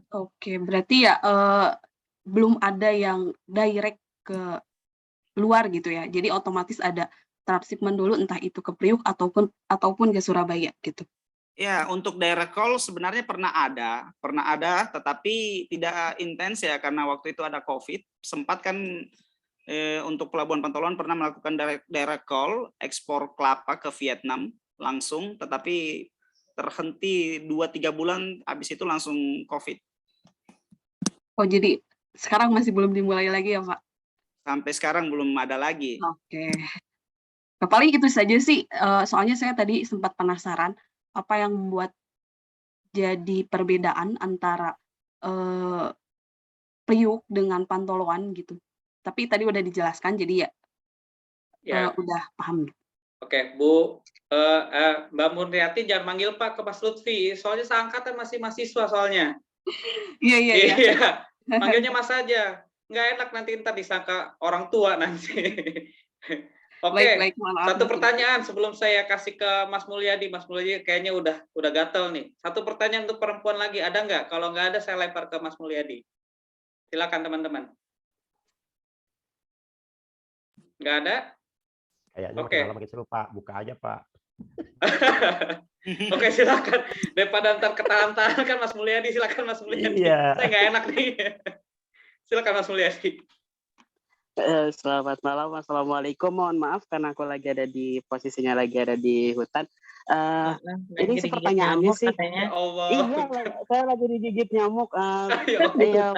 Oke, berarti ya belum ada yang direct ke luar gitu ya. Jadi otomatis ada transshipment dulu, entah itu ke Priuk ataupun ke Surabaya gitu. Ya, untuk direct call sebenarnya pernah ada, tetapi tidak intens ya karena waktu itu ada COVID. Sempat kan untuk Pelabuhan Pantoloan pernah melakukan direct call ekspor kelapa ke Vietnam langsung, tetapi terhenti 2-3 bulan, habis itu langsung COVID. Oh, jadi sekarang masih belum dimulai lagi ya, Pak? Sampai sekarang belum ada lagi. Oke. Nah, paling itu saja sih, soalnya saya tadi sempat penasaran apa yang membuat jadi perbedaan antara Priuk dengan Pantoloan gitu. Tapi tadi udah dijelaskan, jadi ya udah paham. Oke, Bu Mbak Murniati jangan manggil Pak ke Mas Lutfi, soalnya seangkatan masih mahasiswa soalnya. Iya. Manggilnya Mas aja. Nggak enak nanti ntar disangka orang tua nanti. Oke, satu pertanyaan sebelum saya kasih ke Mas Mulyadi. Mas Mulyadi kayaknya udah gatel nih. Satu pertanyaan untuk perempuan lagi, ada nggak? Kalau nggak ada, saya lempar ke Mas Mulyadi. Silakan teman-teman. Nggak ada? Kayaknya makin seru, Pak. Buka aja, Pak. Oke, silakan. Daripada ntar ketahan-tahan kan Mas Mulyadi, silakan Mas Mulyadi. Iya. Saya nggak enak nih. Silakan Mas Mulyadi. Selamat malam, assalamualaikum. Mohon maaf karena aku lagi ada di posisinya lagi ada di hutan. Ini pertanyaannya sih. Ya Allah. Iya, saya lagi digigit nyamuk. Iya,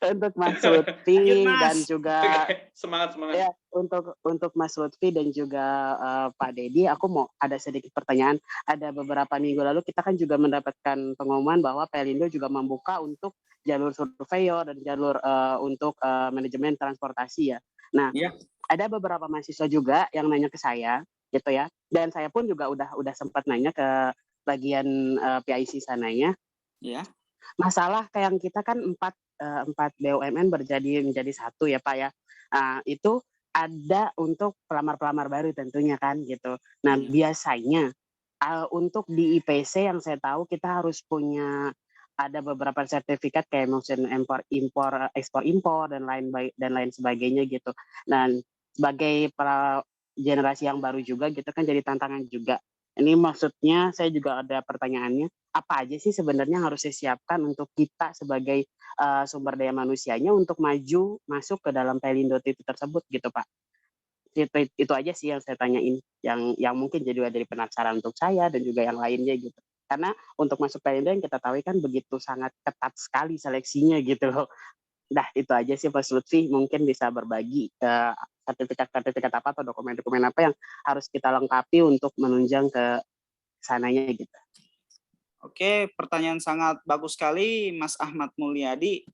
untuk Mas Lutfi dan juga semangat. Ya, untuk Mas Lutfi dan juga Pak Dedi, aku mau ada sedikit pertanyaan. Ada beberapa minggu lalu kita kan juga mendapatkan pengumuman bahwa Pelindo juga membuka untuk jalur surveyor dan jalur untuk manajemen transportasi ya. Nah, ada beberapa mahasiswa juga yang nanya ke saya gitu ya. Dan saya pun juga udah sempat nanya ke bagian PIC sananya. Iya. Masalah kayak yang kita kan 4 BUMN menjadi satu ya Pak ya. Itu ada untuk pelamar-pelamar baru tentunya kan gitu. Nah, biasanya untuk di IPC yang saya tahu kita harus punya ada beberapa sertifikat kayak motion ekspor-impor dan lain sebagainya gitu. Dan sebagai para generasi yang baru juga gitu kan jadi tantangan juga. Ini maksudnya saya juga ada pertanyaannya, apa aja sih sebenarnya harus disiapkan untuk kita sebagai sumber daya manusianya untuk maju masuk ke dalam Pelindo itu tersebut gitu Pak. Itu aja sih yang saya tanyain, yang mungkin jadi penasaran untuk saya dan juga yang lainnya gitu. Karena untuk masuk Pelindo yang kita tahu kan begitu sangat ketat sekali seleksinya gitu loh. Nah, itu aja sih Mas Lutfi, mungkin bisa berbagi sertifikat apa atau dokumen-dokumen apa yang harus kita lengkapi untuk menunjang ke sananya gitu. Oke, pertanyaan sangat bagus sekali Mas Ahmad Mulyadi.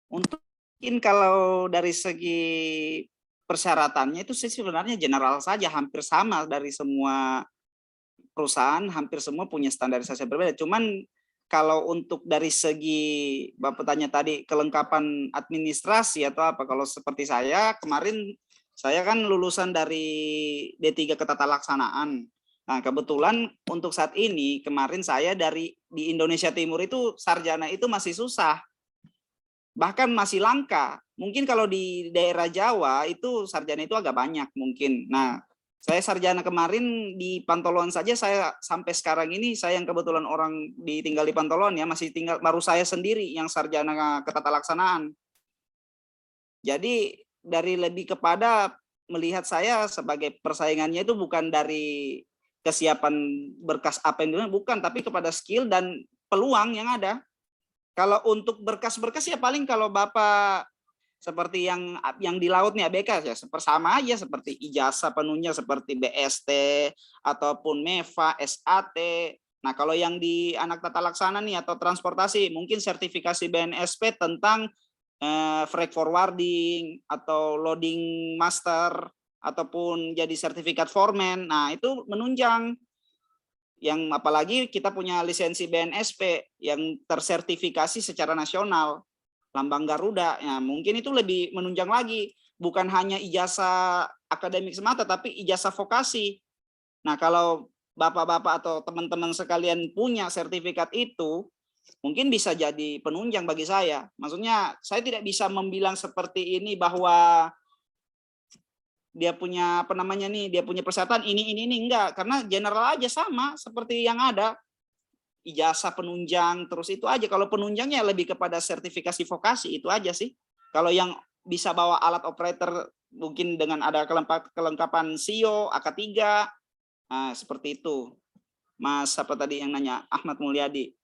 Untuk mungkin kalau dari segi persyaratannya itu sih sebenarnya general saja, hampir sama dari semua perusahaan, hampir semua punya standarisasi yang berbeda. Cuman kalau untuk dari segi Bapak tanya tadi kelengkapan administrasi atau apa, kalau seperti saya kemarin saya kan lulusan dari D3 Ketatalaksanaan. Nah, kebetulan untuk saat ini kemarin saya di Indonesia Timur itu sarjana itu masih susah. Bahkan masih langka. Mungkin kalau di daerah Jawa itu sarjana itu agak banyak mungkin. Nah, saya sarjana kemarin di Pantoloan saja saya sampai sekarang ini saya yang kebetulan orang tinggal di Pantoloan ya masih tinggal baru saya sendiri yang sarjana ketatalaksanaan. Jadi dari lebih kepada melihat saya sebagai persaingannya itu bukan dari kesiapan berkas apa yang bukan, tapi kepada skill dan peluang yang ada. Kalau untuk berkas-berkas ya paling kalau Bapak seperti yang di laut nih ABK ya sama aja seperti ijazah penuhnya seperti BST ataupun MEVA, SAT. Nah, kalau yang di anak tata laksana nih atau transportasi mungkin sertifikasi BNSP tentang freight forwarding atau loading master ataupun jadi sertifikat foreman. Nah, itu menunjang. Yang apalagi kita punya lisensi BNSP yang tersertifikasi secara nasional, lambang Garuda. Ya, mungkin itu lebih menunjang lagi, bukan hanya ijazah akademik semata tapi ijazah vokasi. Nah, kalau Bapak-bapak atau teman-teman sekalian punya sertifikat itu, mungkin bisa jadi penunjang bagi saya. Maksudnya saya tidak bisa membilang seperti ini bahwa dia punya apa namanya nih, dia punya persyaratan ini enggak, karena general aja sama seperti yang ada. Ijazah penunjang terus itu aja. Kalau penunjangnya lebih kepada sertifikasi vokasi itu aja sih. Kalau yang bisa bawa alat operator mungkin dengan ada kelengkapan SIO, AK3, nah, seperti itu. Mas apa tadi yang nanya, Ahmad Mulyadi.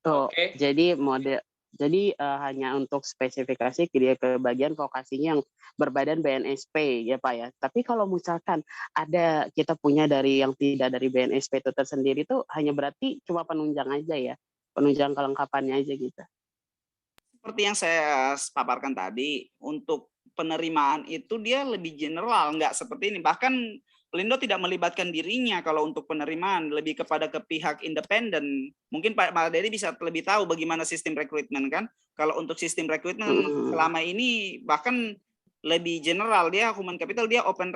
Oh, jadi hanya untuk spesifikasi dia ke bagian vokasinya yang berbadan BNSP ya Pak ya. Tapi kalau misalkan ada kita punya dari yang tidak dari BNSP itu tersendiri itu hanya berarti cuma penunjang aja ya, penunjang kelengkapannya aja gitu. Seperti yang saya paparkan tadi, untuk penerimaan itu dia lebih general, nggak seperti ini. Bahkan Pelindo tidak melibatkan dirinya kalau untuk penerimaan, lebih kepada ke pihak independen. Mungkin Pak Malderi bisa lebih tahu bagaimana sistem rekrutmen kan. Kalau untuk sistem rekrutmen selama ini bahkan lebih general, dia human capital dia open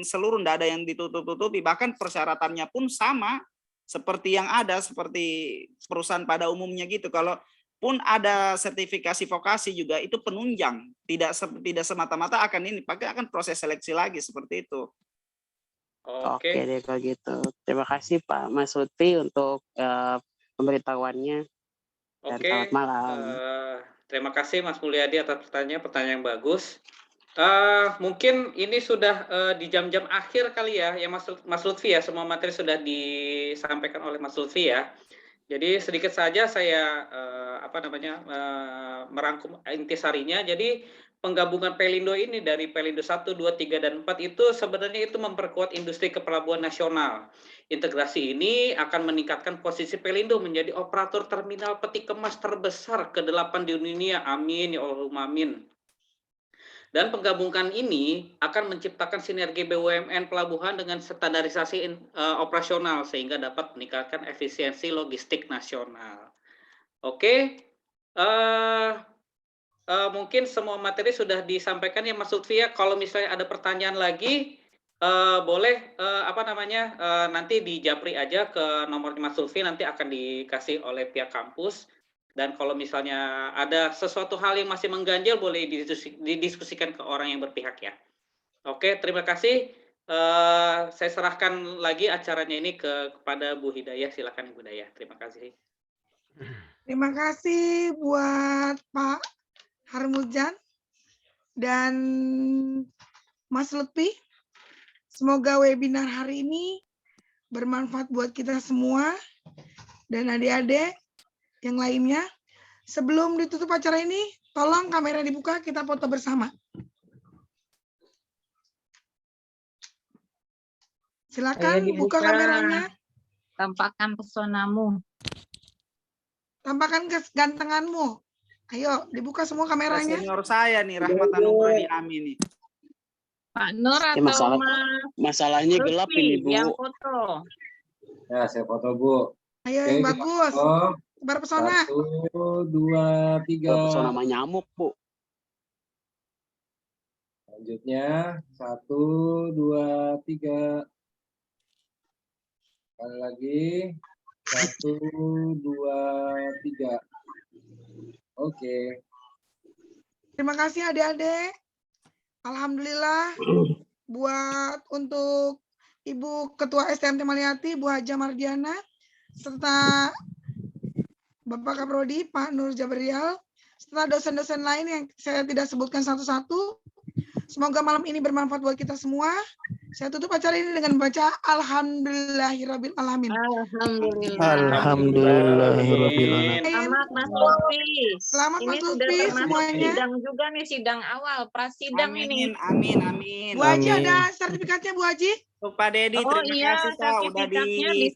seluruh, tidak ada yang ditutup-tutupi. Bahkan persyaratannya pun sama seperti yang ada, seperti perusahaan pada umumnya gitu. Kalau pun ada sertifikasi vokasi juga itu penunjang, tidak semata-mata akan ini, pakai akan proses seleksi lagi seperti itu. Oke deh kalau gitu. Terima kasih Pak Mas Lutfi untuk pemberitahuannya. Dan selamat malam. Terima kasih Mas Mulyadi atas pertanyaan yang bagus. Mungkin ini sudah di jam-jam akhir kali ya, Mas Lutfi ya, semua materi sudah disampaikan oleh Mas Lutfi ya. Jadi sedikit saja saya merangkum intisarinya. Jadi penggabungan Pelindo ini dari Pelindo 1, 2, 3, dan 4 itu sebenarnya itu memperkuat industri kepelabuhan nasional. Integrasi ini akan meningkatkan posisi Pelindo menjadi operator terminal peti kemas terbesar ke-8 di dunia. Amin ya Allahumma amin. Dan penggabungan ini akan menciptakan sinergi BUMN pelabuhan dengan standarisasi operasional sehingga dapat meningkatkan efisiensi logistik nasional. Oke. Mungkin semua materi sudah disampaikan ya Mas Lutfi ya. Kalau misalnya ada pertanyaan lagi, boleh nanti di japri aja ke nomor Mas Lutfi, nanti akan dikasih oleh pihak kampus. Dan kalau misalnya ada sesuatu hal yang masih mengganjal, boleh didiskusikan ke orang yang berpihak ya. Oke, terima kasih. Saya serahkan lagi acaranya ini kepada Bu Hidayah. Silakan Ibu Hidayah. Terima kasih. Terima kasih buat Pak Harmujan dan Mas Lutfi. Semoga webinar hari ini bermanfaat buat kita semua dan adik-adik yang lainnya. Sebelum ditutup acara ini, tolong kamera dibuka, kita foto bersama. Silakan buka kameranya. Tampakkan pesonamu. Tampakkan kegantenganmu. Ayo, dibuka semua kameranya. Senior saya nih, Rahmat Anugrah Amin nih. Pak Nur atau masalahnya gelap ini, Bu. Yang foto. Ya, saya foto, Bu. Ayo, yang bagus. Sebar pesona. 1, 2, 3. Pesona sama nyamuk, Bu. Selanjutnya, 1, 2, 3. Sekali lagi. 1, 2, 3. Oke. Terima kasih adik-adik. Alhamdulillah buat untuk Ibu Ketua STMT Maliati, Bu Haja Mardiana, serta Bapak Kaprodi, Pak Nur Jabrial, serta dosen-dosen lain yang saya tidak sebutkan satu-satu. Semoga malam ini bermanfaat buat kita semua. Saya tutup acara ini dengan membaca Alhamdulillahirabbil alamin. Alhamdulillahirabbil alamin. Selamat Mas Lutfi. Selamat Mas Lutfi semuanya. Sidang juga nih, sidang awal, prasidang ini. Amin. Bu Haji ada sertifikatnya Bu Haji? Pak Dedi, terima kasih Pak udah di